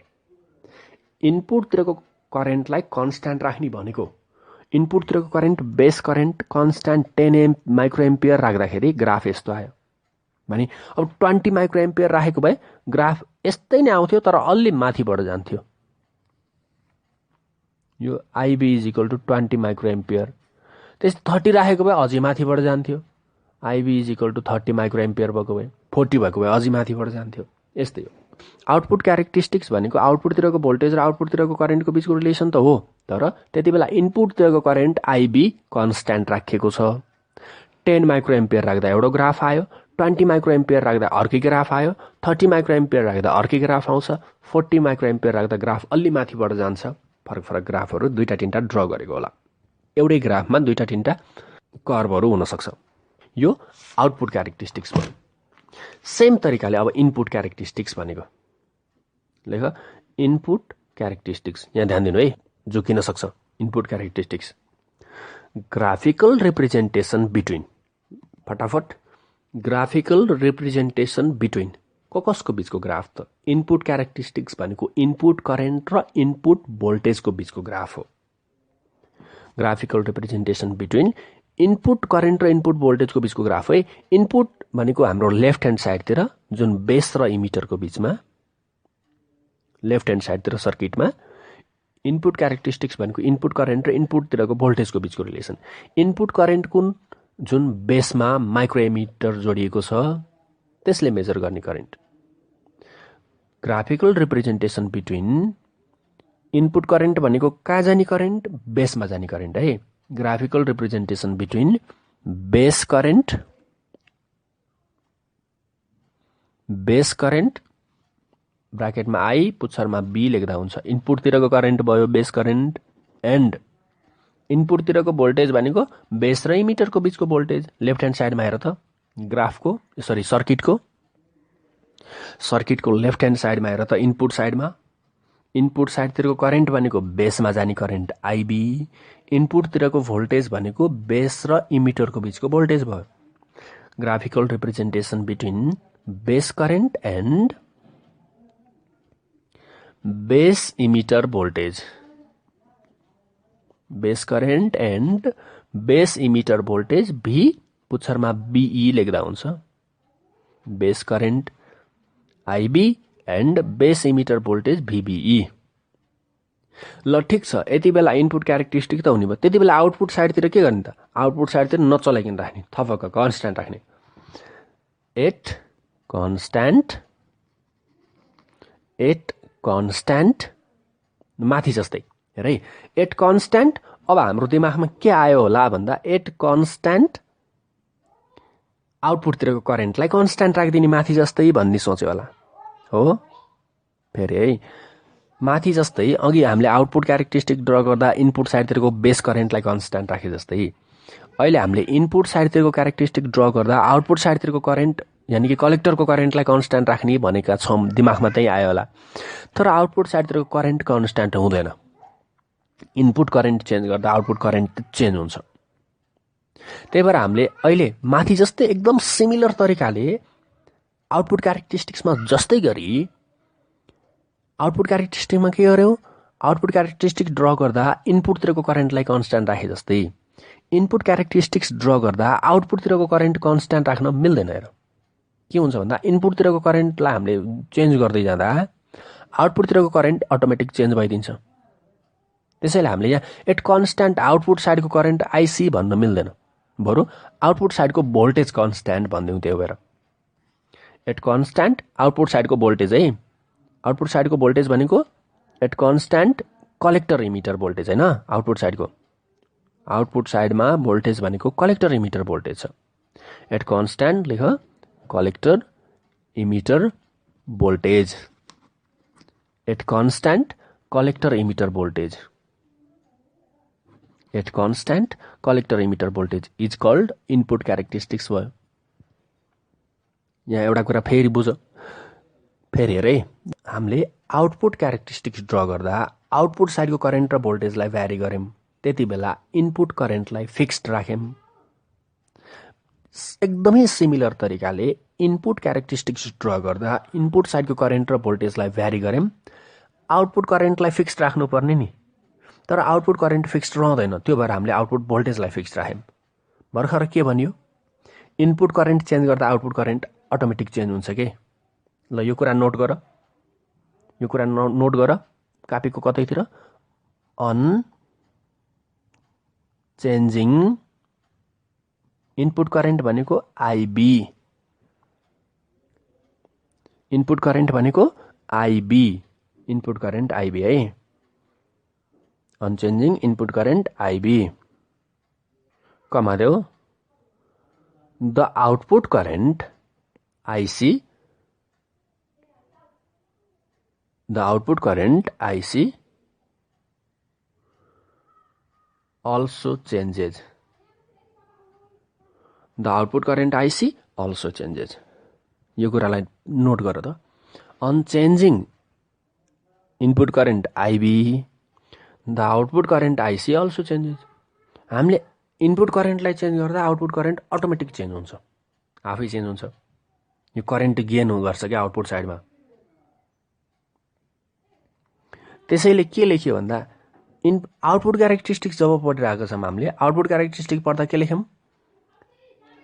इनपुटतिरको करेन्टलाई कन्स्ट्यान्ट राख्ने भनेको इनपुटतिरको current base current constant 10 microampere राख्दाखेरि ग्राफ यस्तो आयो भने अब 20 माइक्रोएम्पियर राखेको भए ग्राफ यस्तै नै आउँथ्यो तर अलि माथिबाट जान्थ्यो। यो IB = 20 माइक्रोएम्पियर। त्यस्तै 30 राखेको भए अझै माथिबाट जान्थ्यो। IB = 30 माइक्रोएम्पियर भएको भए 40 भएको भए अझै माथिबाट जान्थ्यो। यस्तै हो। आउटपुट क्यारेक्टरिस्टिक्स भनेको आउटपुटतिरको भोल्टेज र आउटपुटतिरको करेन्टको बीचको रिलेसन त हो, तर त्यति बेला इनपुटतिरको करेन्ट IB कन्स्ट्यान्ट राखिएको छ। 10 माइक्रोएम्पियर राख्दा एउटा ग्राफ आयो, 20 माइक्रोएम्पियर राख्दा अर्कै ग्राफ आयो, 30 माइक्रोएम्पियर राख्दा अर्कै ग्राफ आउँछ, 40 माइक्रोएम्पियर राख्दा ग्राफ अलि माथिबाट जान्छ। फरक ग्राफहरू 2-3टा ड्र गरेको होला। एउटै ग्राफमा 2-3टा कर्भहरू हुन सक्छ। यो आउटपुट क्यारेक्टरिस्टिक्स भयो। सेम तरिकाले अब इनपुट क्यारेक्टरिस्टिक्स भनेको लेख। इनपुट क्यारेक्टरिस्टिक्स, यहाँ ध्यान दिनु है, जोकिन सक्छ। Input characteristics graphical representation between, फटाफट ग्राफिकल रिप्रेजेन्टेसन बिट्विन कसको बीचको ग्राफ त? इनपुट क्यारेक्टरिस्टिक्स भनेको इनपुट करेन्ट र इनपुट भोल्टेजको बीचको ग्राफ हो। Graphical representation between input current र इनपुट भोल्टेजको बीचको ग्राफ है। इनपुट भनेको हाम्रो लेफ्ट ह्यान्ड साइडतिर, जुन बेस र इमिटरको बीचमा, लेफ्ट ह्यान्ड साइडतिर सर्किटमा। इनपुट क्यारेक्टरिस्टिक्स भनेको इनपुट करेन्ट र इनपुटतिरको भोल्टेजको बीचको रिलेसन। इनपुट करेन्ट जुन बेसमा माइक्रोएमिटर जोडिएको छ त्यसले मेजर गर्ने current. Graphical representation between input current भनेको कहाँ जाने करेन्ट? बेसमा जाने करेन्ट है। Graphical representation between base current ब्राकेटमा I पुच्छरमा B लेख्दा हुन्छ। इनपुटतिरको करेन्ट भयो बेस करेन्ट, एन्ड इनपुटतिरको भोल्टेज भनेको बेस र इमिटरको बीचको भोल्टेज। लेफ्ट ह्यान्ड साइडमा हेर त ग्राफको, सर्किटको लेफ्ट ह्यान्ड साइडमा हेर त इनपुट साइडमा। इनपुट साइडतिरको करेन्ट भनेको बेसमा जाने करेन्ट IB, इनपुटतिरको भोल्टेज भनेको बेस र इमिटरको बीचको भोल्टेज भयो। Graphical representation between base current and base emitter voltage. Base current and base emitter voltage V पुच्छरमा BE लेख्दा हुन्छ। Base current IB and base emitter voltage VBE। ल ठिक छ, यति बेला इनपुट क्यारेक्टरिस्टिक त हुने भयो। त्यति बेला आउटपुट साइडतिर के गर्ने त? आउटपुट साइडतिर नचलाइकन राख्ने, थपक्क कन्स्ट्यान्ट राख्ने। एट कन्स्ट्यान्ट माथि जस्तै हेर है, एट कन्स्ट्यान्ट। अब हाम्रो दिमागमा के आयो होला भन्दा एट कन्स्ट्यान्ट आउटपुटतिरको करेन्टलाई कन्स्ट्यान्ट राखिदिने माथि जस्तै भन्ने सोच्यो होला हो। फेरि है, माथि जस्तै अघि हामीले आउटपुट क्यारेक्टरिस्टिक ड्र गर्दा इनपुट साइडतिरको बेस करेन्टलाई कन्स्ट्यान्ट राखे जस्तै अहिले हामीले इनपुट साइडतिरको क्यारेक्टरिस्टिक ड्र गर्दा आउटपुट साइडतिरको करेन्ट यानि कि कलेक्टरको करेन्टलाई कन्स्ट्यान्ट राख्ने भनेका छौँ, दिमागमा त्यही आयो होला। तर आउटपुट साइडतिरको करेन्ट कन्स्ट्यान्ट हुँदैन। इनपुट करेन्ट चेन्ज गर्दा आउटपुट करेन्ट चेन्ज हुन्छ। त्यही भएर हामीले अहिले माथि जस्तै एकदम सिमिलर तरिकाले आउटपुट क्यारेक्टरिस्टिक्समा जस्तै गरी आउटपुट क्यारेक्टरिस्टिकमा के गर्यौँ? आउटपुट क्यारेक्टरिस्टिक्स ड्र गर्दा इनपुटतिरको करेन्टलाई कन्स्ट्यान्ट राखे जस्तै इनपुट क्यारेक्टरिस्टिक्स ड्र गर्दा आउटपुटतिरको करेन्ट कन्स्ट्यान्ट राख्न मिल्दैन। हेर के हुन्छ भन्दा इनपुटतिरको करेन्टलाई हामीले चेन्ज गर्दै जाँदा आउटपुटतिरको करेन्ट अटोमेटिक चेन्ज भइदिन्छ। त्यसैले हामीले यहाँ एट कन्स्ट्यान्ट आउटपुट साइडको करेन्ट IC भन्न मिल्दैन, बरु आउटपुट साइडको भोल्टेज कन्स्ट्यान्ट भनिदिउँ। त्यो भएर एट कन्स्ट्यान्ट आउटपुट साइडको भोल्टेज है। आउटपुट साइडको भोल्टेज भनेको at constant collector emitter voltage होइन। आउटपुट साइडमा भोल्टेज भनेको कलेक्टर इमिटर भोल्टेज छ। एट कन्स्ट्यान्ट लेख collector emitter voltage. At constant collector emitter voltage. At constant collector emitter voltage is called input characteristics भयो। यहाँ एउटा कुरा फेरि बुझ, फेरि हेर है, हामीले आउटपुट क्यारेक्टरिस्टिक्स ड्र गर्दा आउटपुट साइडको करेन्ट र भोल्टेजलाई भ्यारी गऱ्यौँ, त्यति बेला इनपुट करेन्टलाई फिक्स्ड राख्यौँ। एकदमै सिमिलर तरिकाले इनपुट क्यारेक्टरिस्टिक्स ड्र गर्दा इनपुट साइडको करेन्ट र भोल्टेजलाई भ्यारी गऱ्यौँ, आउटपुट करेन्टलाई फिक्स्ड राख्नुपर्ने नि, तर आउटपुट करेन्ट फिक्स्ड रहँदैन, त्यो भएर हामीले आउटपुट भोल्टेजलाई फिक्स्ड राख्यौँ। भर्खर के भनियो, इनपुट करेन्ट चेन्ज गर्दा आउटपुट करेन्ट अटोमेटिक चेन्ज हुन्छ के। ल यो कुरा नोट गर, यो कुरा नोट गर कापीको कतैतिर। अन चेन्जिङ इनपुट करेन्ट भनेको आइबी, इनपुट करेन्ट भनेको आइबी, इनपुट करेन्ट आइबी है। अनचेन्जिङ इनपुट करेन्ट आइबी कमा देऊ द आउटपुट करेन्ट आइसी, द आउटपुट करेन्ट आइसी also changes, the output current IC also changes। यो कुरालाई नोट गर त। Unchanging input current IB, the output current IC also changes। हामीले input करेन्टलाई चेन्ज गर्दा आउटपुट करेन्ट अटोमेटिक चेन्ज हुन्छ, आफै चेन्ज हुन्छ। यो करेन्ट गेन गर्छ क्या आउटपुट साइडमा। त्यसैले के लेख्यो भन्दा आउटपुट क्यारेक्टरिस्टिक्स जब पढिरहेको छौँ हामीले, आउटपुट क्यारेक्टरिस्टिक पढ्दा के लेख्यौँ,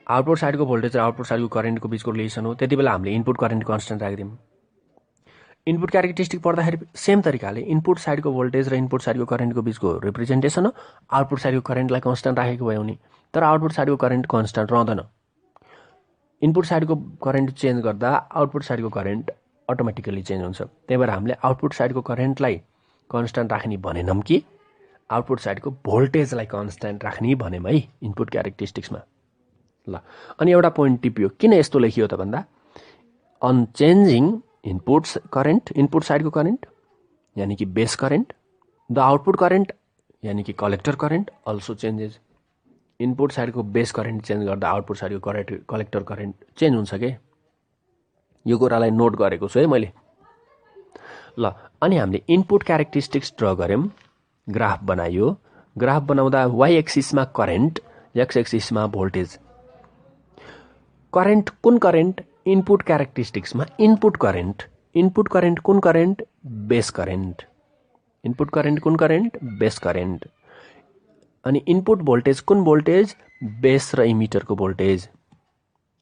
आउटपुट साइडको भोल्टेज र आउटपुट साइडको करेन्टको बिचको रिलेसन हो, त्यति बेला हामीले इनपुट करेन्ट कन्स्टेन्ट राखिदियौँ। इनपुट क्यारेक्टरिस्टिक पढ्दाखेरि सेम तरिकाले इनपुट साइडको भोल्टेज र इनपुट साइडको करेन्टको बिचको रिप्रेजेन्टेसन हो, आउटपुट साइडको करेन्टलाई कन्स्टेन्ट राखेको भयो नि। तर आउटपुट साइडको करेन्ट कन्स्टेन्ट रहँदैन। इनपुट साइडको करेन्ट चेन्ज गर्दा आउटपुट साइडको करेन्ट अटोमेटिकली चेन्ज हुन्छ। त्यही भएर हामीले आउटपुट साइडको करेन्टलाई कन्स्टेन्ट राख्ने भनेनौँ कि आउटपुट साइडको भोल्टेजलाई कन्स्टेन्ट राख्ने भनेँ है इनपुट क्यारेक्टरिस्टिक्समा। ल अनि एउटा पोइन्ट टिप्यो, किन यस्तो लेखियो त भन्दा अनचेन्जिङ इनपुट करेन्ट, इनपुट साइडको करेन्ट यानि कि base current, the output current यानि कि collector current also changes. Input साइडको बेस करेन्ट चेन्ज गर्दा आउटपुट साइडको कलेक्टर करेन्ट चेन्ज हुन्छ के। यो कुरालाई नोट गरेको छु है मैले। ल अनि हामीले इनपुट क्यारेक्टरिस्टिक्स ड्र गऱ्यौँ, ग्राफ बनाइयो। ग्राफ बनाउँदा वाइ एक्सिसमा करेन्ट, एक्स एक्सिसमा भोल्टेज। करेन्ट कुन करेन्ट, इनपुट क्यारेक्टरिस्टिक्समा इनपुट करेन्ट। इनपुट करेन्ट कुन current, base current. Input current कुन करेन्ट, बेस करेन्ट। अनि इनपुट भोल्टेज कुन भोल्टेज, बेस र इमिटरको भोल्टेज।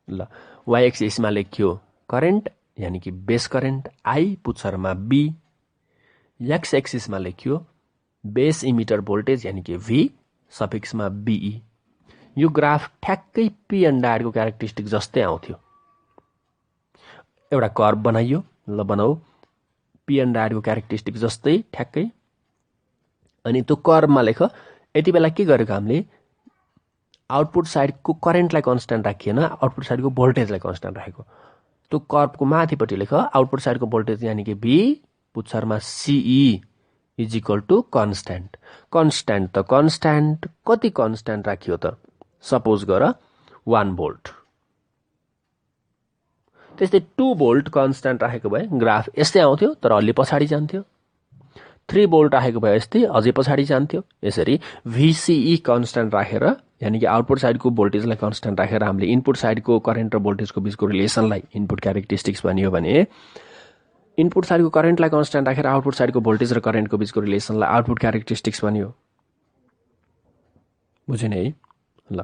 ल वाइ एक्सिसमा लेख्यो करेन्ट यानि कि बेस करेन्ट आई, पुच्छरमा बी। एक्स एक्सिसमा लेख्यो बेस इमिटर भोल्टेज यानि कि भी, सफिक्समा बीई। यो ग्राफ ठ्याक्कै पी एन्ड डायरको क्यारेक्टरिस्टिक जस्तै आउँथ्यो। एउटा कर्भ बनाइयो, ल बनाऊ पी एन्ड डायरको क्यारेक्टरिस्टिक जस्तै ठ्याक्कै। अनि त्यो कर्भमा लेख, यति बेला के गरेको हामीले आउटपुट साइडको करेन्टलाई कन्स्टेन्ट राखिएन, आउटपुट साइडको भोल्टेजलाई कन्स्टेन्ट राखेको। त्यो कर्भको माथिपट्टि लेख आउटपुट साइडको भोल्टेज यानि कि भी, पुच्छरमा CE is equal to constant. Constant त कन्स्टेन्ट, कति कन्स्टेन्ट राखियो त, सपोज गर 1 भोल्ट। त्यस्तै 2 भोल्ट कन्स्टेन्ट राखेको भए ग्राफ यस्तै आउँथ्यो, तर अलि पछाडि जान्थ्यो। 3 भोल्ट राखेको भए यस्तै अझै पछाडि जान्थ्यो। यसरी VCE कन्स्टेन्ट राखेर यानि कि आउटपुट साइडको भोल्टेजलाई कन्स्टेन्ट राखेर हामीले इनपुट साइडको करेन्ट र भोल्टेजको बिचको रिलेसनलाई इनपुट क्यारेक्टरिस्टिक्स भनियो भने, इनपुट साइडको करेन्टलाई कन्स्टेन्ट राखेर आउटपुट साइडको भोल्टेज र करेन्टको बिचको रिलेसनलाई आउटपुट क्यारेक्टरिस्टिक्स भनियो। बुझ्यो नि है। ल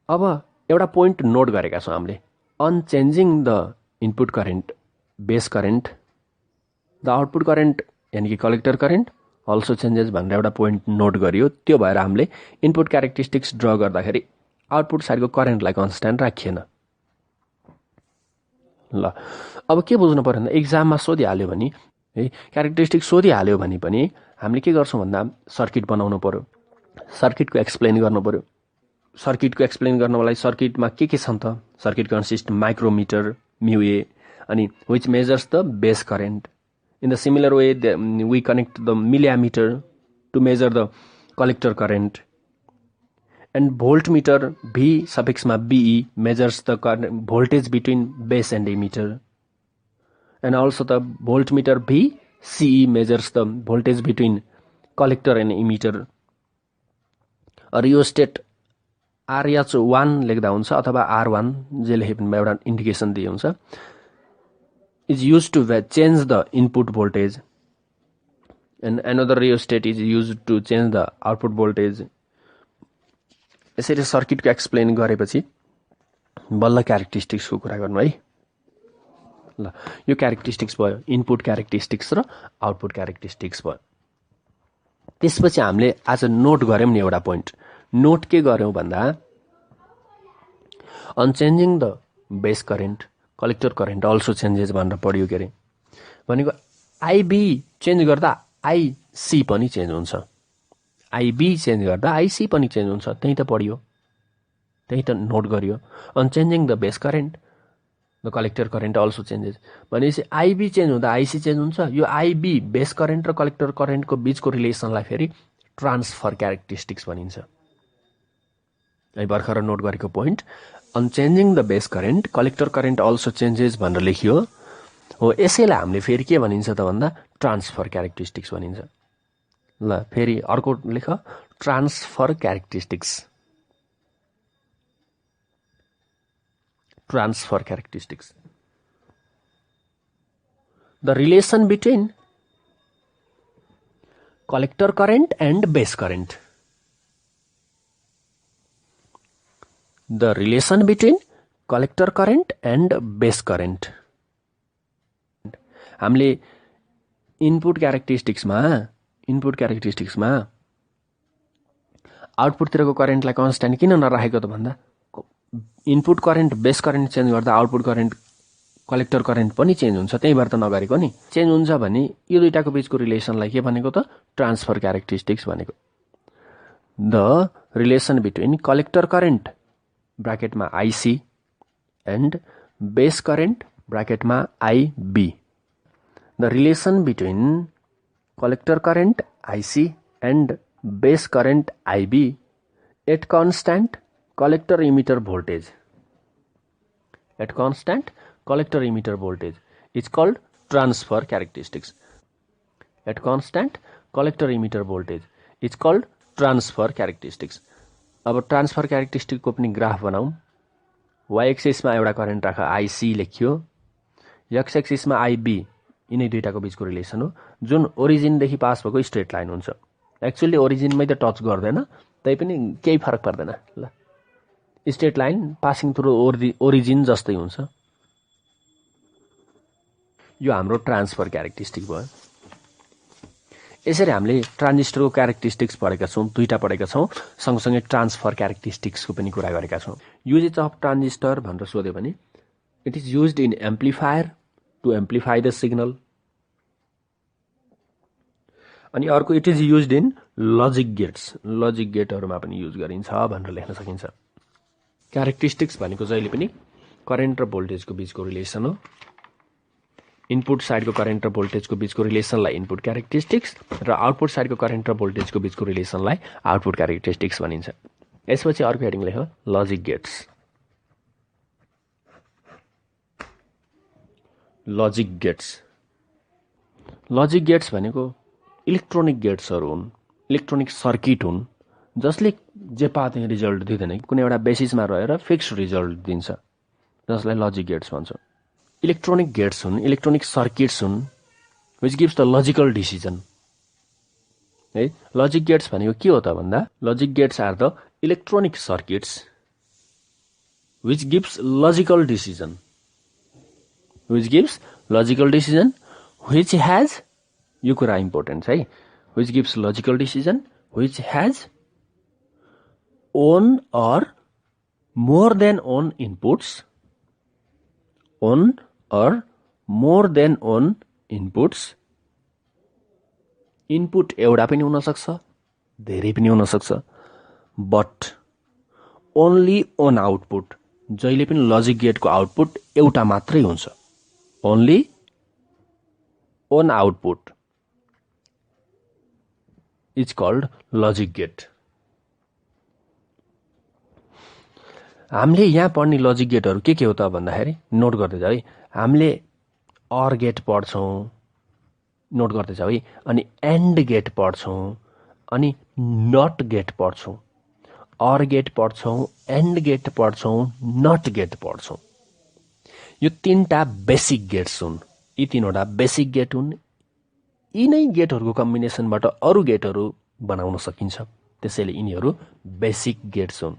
अब एउटा पोइन्ट नोट गरेका छौँ हामीले, unchanging the input current base current, the output current यानि कि कलेक्टर करेन्ट अल्सो चेन्जेस भनेर एउटा पोइन्ट नोट गरियो। त्यो भएर हामीले इनपुट क्यारेक्टरिस्टिक्स ड्र गर्दाखेरि आउटपुट साइडको करेन्टलाई कन्स्टेन्ट राखिएन। ल अब के बुझ्नु पर्यो भन्दा एक्जाममा सोधिहाल्यो भने है, क्यारेक्टरिस्टिक सोधिहाल्यो भने पनि हामीले के गर्छौँ भन्दा सर्किट बनाउनु पर्यो, सर्किटको एक्सप्लेन गर्नु पर्यो। सर्किटको एक्सप्लेन गर्नको लागि सर्किटमा के छन् त, सर्किट कन्सिस्ट माइक्रोमिटर म्युए अनि which measures the base current. In the similar way we connect the milliammeter to measure the collector current and voltmeter V suffixमा BE measures the voltage between base and emitter, and also the voltmeter V CE measures the voltage between collector and emitter। Rheostat RH1 लेख्दा हुन्छ अथवा R1 जे लेखे पनि एउटा indication दिए हुन्छ, is use to change the input voltage and another rheostat is use to change the output voltage. यसरी सर्किटको एक्सप्लेन गरेपछि बल्ल क्यारेक्टरिस्टिक्सको कुरा गर्नु है। ल यो क्यारेक्टरिस्टिक्स भयो, इनपुट क्यारेक्टरिस्टिक्स र आउटपुट क्यारेक्टरिस्टिक्स भयो। त्यसपछि हामीले आज नोट गऱ्यौँ नि एउटा पोइन्ट। नोट के गऱ्यौँ भन्दा unchanging the base current collector current also changes भनेर पढ्यो के अरे। भनेको आइबी चेन्ज गर्दा आइसी पनि चेन्ज हुन्छ, आइबी चेन्ज गर्दा आइसी पनि चेन्ज हुन्छ। त्यही त पढ्यो, त्यही त नोट गरियो। Unchanging the base current the collector current also changes भनेपछि आइबी चेन्ज हुँदा आइसी चेन्ज हुन्छ। यो आइबी बेस करेन्ट र कलेक्टर करेन्टको बिचको रिलेसनलाई फेरि ट्रान्सफर क्यारेक्टरिस्टिक्स भनिन्छ। है भर्खर नोट गरेको point unchanging the base current collector current also changes भनेर लेखियो हो। यसैलाई हामीले फेरि के भनिन्छ त भन्दा ट्रान्सफर क्यारेक्टरिस्टिक्स भनिन्छ। ल फेरि अर्को लेख, transfer characteristics. Transfer characteristics the relation between collector current and base current. The relation between collector current and base current. हामीले इनपुट क्यारेक्टरिस्टिक्समा आउटपुटतिरको करेन्टलाई कन्स्ट्यान्ट किन नराखेको त भन्दा input current base current change गर्दा आउटपुट करेन्ट कलेक्टर करेन्ट पनि change हुन्छ, त्यही भएर त नगरेको नि। चेन्ज हुन्छ भने यो दुईटाको बिचको रिलेसनलाई के भनेको त ट्रान्सफर क्यारेक्टरिस्टिक्स भनेको। The relation between collector current ब्राकेटमा आइसी एन्ड बेस करेन्ट ब्राकेटमा IB. The relation between collector current IC and base current IB at constant collector emitter voltage is called transfer characteristics. At constant collector emitter voltage is called transfer characteristics. अब transfer क्यारेक्टरिस्टिकको पनि graph बनाऊ। Why एक्सिसमा एउटा current राख आइसी लेखियो, x एक्सिसमा IB, यिनै दुईटाको बिचको relation हो जुन ओरिजिनदेखि पास भएको स्ट्रेट लाइन हुन्छ। एक्चुअली ओरिजिनमै त टच गर्दैन, तै पनि केही फरक पर्दैन। ल straight line passing through origin जस्तै हुन्छ। यो हाम्रो ट्रान्सफर क्यारेक्टरिस्टिक भयो। यसरी हामीले ट्रान्जिस्टरको क्यारेक्टरिस्टिक्स पढेका छौँ, दुईटा पढेका छौँ, सँगसँगै ट्रान्सफर क्यारेक्टरिस्टिक्सको पनि कुरा गरेका छौँ। युजेज अफ ट्रान्जिस्टर भनेर सोध्यो भने it is used in amplifier to amplify the signal. अनि अर्को it is used in logic gates, logic गेटहरूमा पनि युज गरिन्छ भनेर लेख्न सकिन्छ। क्यारेक्टरिस्टिक्स भनेको जहिले पनि करेन्ट र भोल्टेजको बिचको रिलेसन हो। इनपुट साइडको करेन्ट र भोल्टेजको बिचको रिलेसनलाई इनपुट क्यारेक्टरिस्टिक्स र आउटपुट साइडको करेन्ट र भोल्टेजको बिचको रिलेसनलाई आउटपुट क्यारेक्टरिस्टिक्स भनिन्छ। यसपछि अर्को हेडिङ लेख लजिक गेट्स। लजिक गेट्स भनेको इलेक्ट्रोनिक गेट्सहरू हुन्, इलेक्ट्रोनिक सर्किट हुन् जसले जे पा त्यही रिजल्ट दिँदैन, कुनै एउटा बेसिसमा रहेर फिक्स्ड रिजल्ट दिन्छ, जसलाई लजिक गेट्स भन्छ। इलेक्ट्रोनिक गेट्स हुन्, इलेक्ट्रोनिक सर्किट्स हुन् which gives the logical decision. है लजिक गेट्स भनेको के हो त भन्दा logic gates are the electronic circuits which gives logical decision, which has, यो कुरा इम्पोर्टेन्ट है, which gives logical decision which has on or more than on inputs, input एउटा पनि हुन सक्छ, धेरै पनि हुन सक्छ, बट ओन्ली अन आउटपुट, जहिले पनि लजिक गेटको आउटपुट एउटा मात्रै हुन्छ, only one output is called logic gate. हामीले यहाँ पढ्ने लजिक गेटहरू के हो त भन्दाखेरि नोट गर्दै जाऊ है। हामीले अर गेट पढ्छौँ, नोट गर्दै जाऊ है, अनि एन्ड गेट पढ्छौँ, अनि नट गेट पढ्छौँ, अर गेट पढ्छौँ, एन्ड गेट पढ्छौँ, नट गेट पढ्छौँ। यो तीनटा बेसिक गेट्स हुन्, यी तीनवटा बेसिक गेट हुन्, यी नै गेटहरूको कम्बिनेसनबाट अरू गेटहरू बनाउन सकिन्छ। त्यसैले यिनीहरू बेसिक गेट्स हुन्।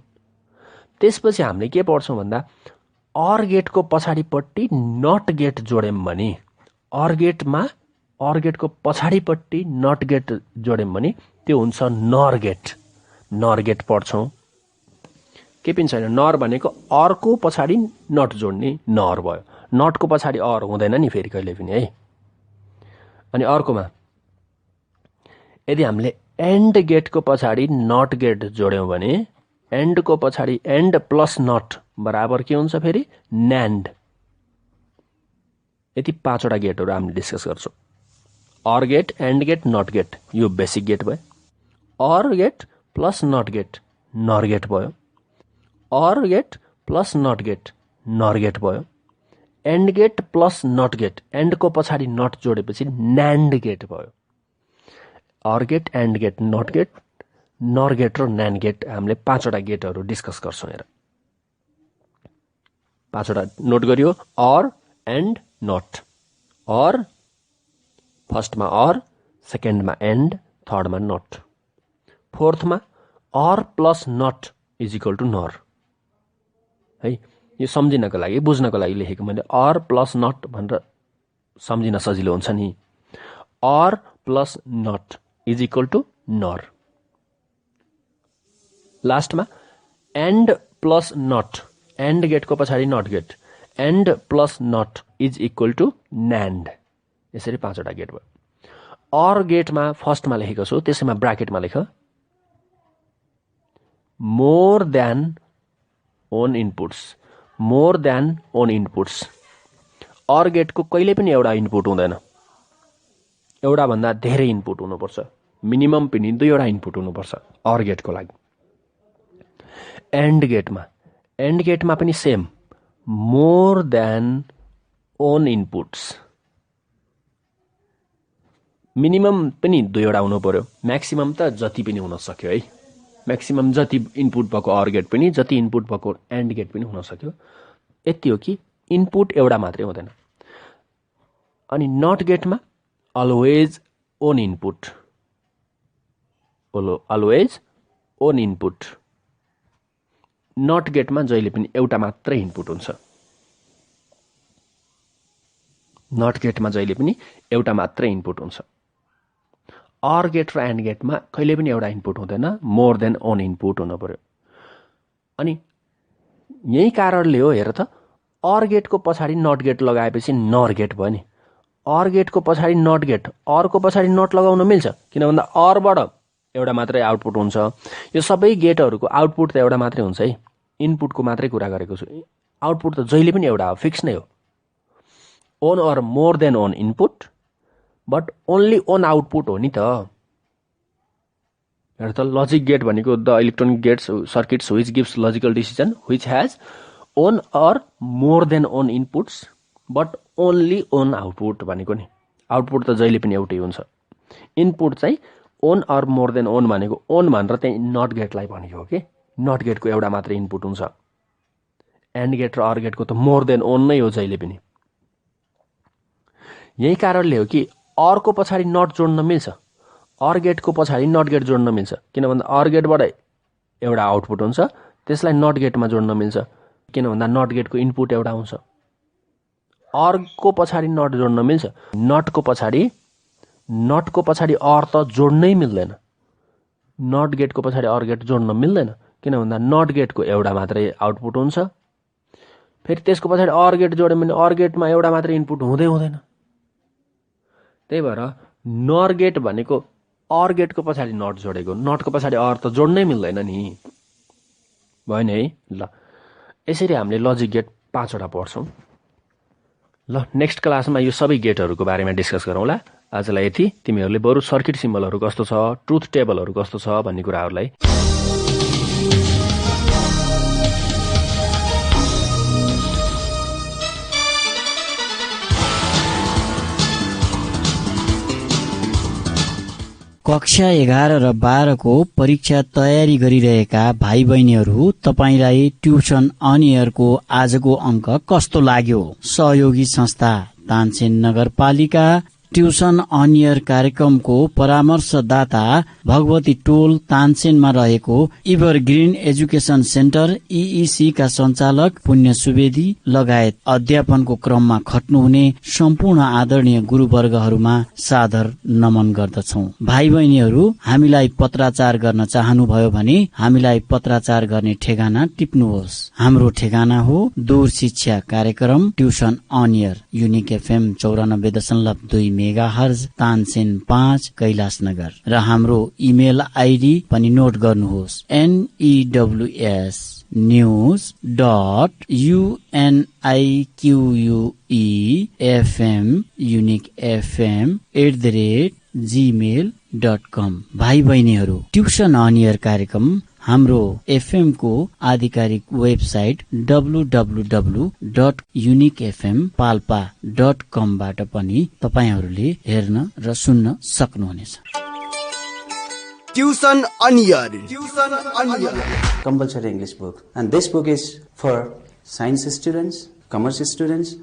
त्यसपछि हामीले के पढ्छौँ भन्दा अर गेटको पछाडिपट्टि नट गेट जोड्यौँ भने अर गेटको पछाडिपट्टि नट गेट जोड्यौँ भने त्यो हुन्छ नर गेट। नर गेट पढ्छौँ। के पनि छैन, नर भनेको अर्को पछाडि नट जोड्ने नर भयो। नटको पछाडि अर हुँदैन नि फेरि कहिले पनि है। अनि अर्कोमा यदि हामीले एन्ड गेटको पछाडि नट गेट जोड्यौँ भने एन्डको पछाडि एन्ड प्लस नट बराबर के हुन्छ फेरि न्यान्ड। यति 5वटा गेटहरू हामीले डिस्कस गर्छौँ। OR gate, AND gate, NOT gate, यो बेसिक गेट भयो। OR gate plus NOT gate NOR gate भयो। OR gate plus NOT gate NOR gate भयो। AND gate plus NOT gate, एन्डको पछाडि नट जोडेपछि न्यान्ड गेट भयो। OR gate, AND gate, NOT gate, NOR gate र NAND gate हामीले 5वटा गेटहरू डिस्कस गर्छौँ। हेर 5वटा नोट गरियो। OR, AND, NOT. अर फर्स्टमा अर, सेकेन्डमा एन्ड, थर्डमा नट, फोर्थमा OR plus NOT is equal to NOR है। यो सम्झिनको लागि बुझ्नको लागि लेखेको मैले। अर प्लस नट भनेर सम्झिन सजिलो हुन्छ नि। OR plus NOT is equal to NOR. लास्टमा एन्ड प्लस नट, एन्ड गेटको पछाडि NOT gate, AND plus NOT is equal to NAND. यसरी 5वटा गेट भयो। अर गेटमा फर्स्टमा लेखेको छु, त्यसैमा ब्राकेटमा लेख more than one inputs. More than one inputs. OR गेटको कहिले पनि एउटा इनपुट हुँदैन, एउटा भन्दा धेरै इनपुट हुनुपर्छ। मिनिमम पनि 2वटा इनपुट हुनुपर्छ अर गेटको लागि। एन्ड गेटमा पनि same, more than one inputs. Minimum पनि 2वटा हुनु पर्यो, म्याक्सिमम त जति पनि हुन सक्यो है। म्याक्सिमम जति इनपुट भएको अर गेट पनि, जति इनपुट भएको एन्ड गेट पनि हुन सक्यो। यति हो कि इनपुट एउटा मात्रै हुँदैन। अनि नट गेटमा always one input, always one input. NOT गेटमा जहिले पनि एउटा मात्रै इनपुट हुन्छ। नट गेटमा जहिले पनि एउटा मात्रै इनपुट हुन्छ। अर गेट र एन्ड गेटमा कहिले पनि एउटा इनपुट हुँदैन, मोर देन ओन इनपुट हुनु पर्यो। अनि यही कारणले हो, हेर त अर गेटको पछाडि नट गेट लगाएपछि नर गेट भयो नि। अर गेटको पछाडि नट गेट, अरको पछाडि नट लगाउन मिल्छ, किन भन्दा अरबाट एउटा मात्रै आउटपुट हुन्छ। यो सबै गेटहरूको आउटपुट त एउटा मात्रै हुन्छ है। इनपुटको मात्रै कुरा गरेको छु, आउटपुट त जहिले पनि एउटा हो, फिक्स नै हो। One or more than one input but only one output हो नि त। हेर त लजिक गेट भनेको the electronic gates circuits which gives logical decision which has one or more than one inputs but only one output भनेको नि। Output त जहिले पनि एउटै हुन्छ। इनपुट चाहिँ one or more than one भनेको ओन भनेर त्यही नट गेटलाई भनेको हो कि नट गेटको एउटा मात्रै इनपुट हुन्छ। एन्ड गेट र अर गेटको त मोर देन ओन नै हो जहिले पनि। यही कारणले हो कि अरको पछाडि नट जोड्न मिल्छ, अर गेटको पछाडि नट गेट जोड्न मिल्छ, किन भन्दा अर गेटबाट एउटा आउटपुट हुन्छ, त्यसलाई नट गेटमा जोड्न मिल्छ, किन भन्दा नट गेटको इनपुट एउटा हुन्छ। अरको पछाडि नट जोड्न मिल्छ, नटको पछाडि अर त जोड्नै मिल्दैन। नट गेटको पछाडि अर गेट जोड्न मिल्दैन, किन भन्दा नट गेटको एउटा मात्रै आउटपुट हुन्छ। फेरि त्यसको पछाडि अर गेट जोड्यो भने अर गेटमा एउटा मात्रै इनपुट हुँदैन। त्यही भएर नर गेट भनेको अर गेटको पछाडि नट जोडेको, नटको पछाडि अर त जोड्नै मिल्दैन नि, भयो नि है। ल यसरी हामीले लजिक गेट 5वटा पढ्छौँ। ल नेक्स्ट क्लासमा यो सबै गेटहरूको बारेमा डिस्कस गरौँला। आजलाई यति। तिमीहरूले बरु सर्किट सिम्बलहरू कस्तो छ, ट्रुथ टेबलहरू कस्तो छ भन्ने कुराहरूलाई
कक्षा 11 र 12 को परीक्षा तयारी गरिरहेका भाइ बहिनीहरू, तपाईलाई ट्युसन अन एयरको आजको अङ्क कस्तो लाग्यो? सहयोगी संस्था तानसेन नगरपालिका ट्युसन अन एयर कार्यक्रमको परामर्शदाता भगवती टोल तानसेनमा रहेको एभरग्रीन एजुकेसन सेन्टर EEC का सञ्चालक पुण्य सुवेदी लगायत अध्यापनको क्रममा खट्नुहुने सम्पूर्ण आदरणीय गुरुवर्गहरूमा सादर नमन गर्दछौं। भाइ बहिनीहरू, हामीलाई पत्राचार गर्न चाहनुभयो भने हामीलाई पत्राचार गर्ने ठेगाना टिप्नुहोस्। हाम्रो ठेगाना हो दूर शिक्षा कार्यक्रम tuition on air Unique FM 94.2 megahertz Tansen 5 Kailashnagar र हाम्रो इमेल आइडी पनि नोट गर्नुहोस् news.uniquefm@gmail.com। भाइ बहिनीहरू, ट्युसन अन एयर कार्यक्रम हाम्रो FM को आधिकारिक वेबसाइट www.uniquefmpalpa.com बाट पनि तपाईहरूले हेर्न र सुन्न सक्नुहुनेछ।
Tuition on air
compulsory English book, and this book is for science students, commerce students,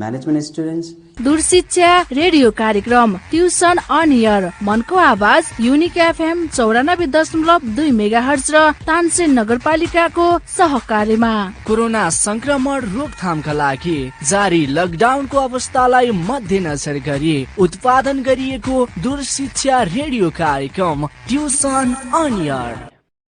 management students.
दूर शिक्षा रेडियो कार्यक्रम ट्युसन अन एयर मनको आवाज युनिक FM 94.2 मेगाहर्ज र तानसेन नगरपालिकाको सहकार्यमा
कोरोना संक्रमण रोकथामका लागि जारी लकडाउनको अवस्थालाई मध्यनजर गरी उत्पादन गरिएको दूर शिक्षा रेडियो कार्यक्रम ट्युसन अन एयर।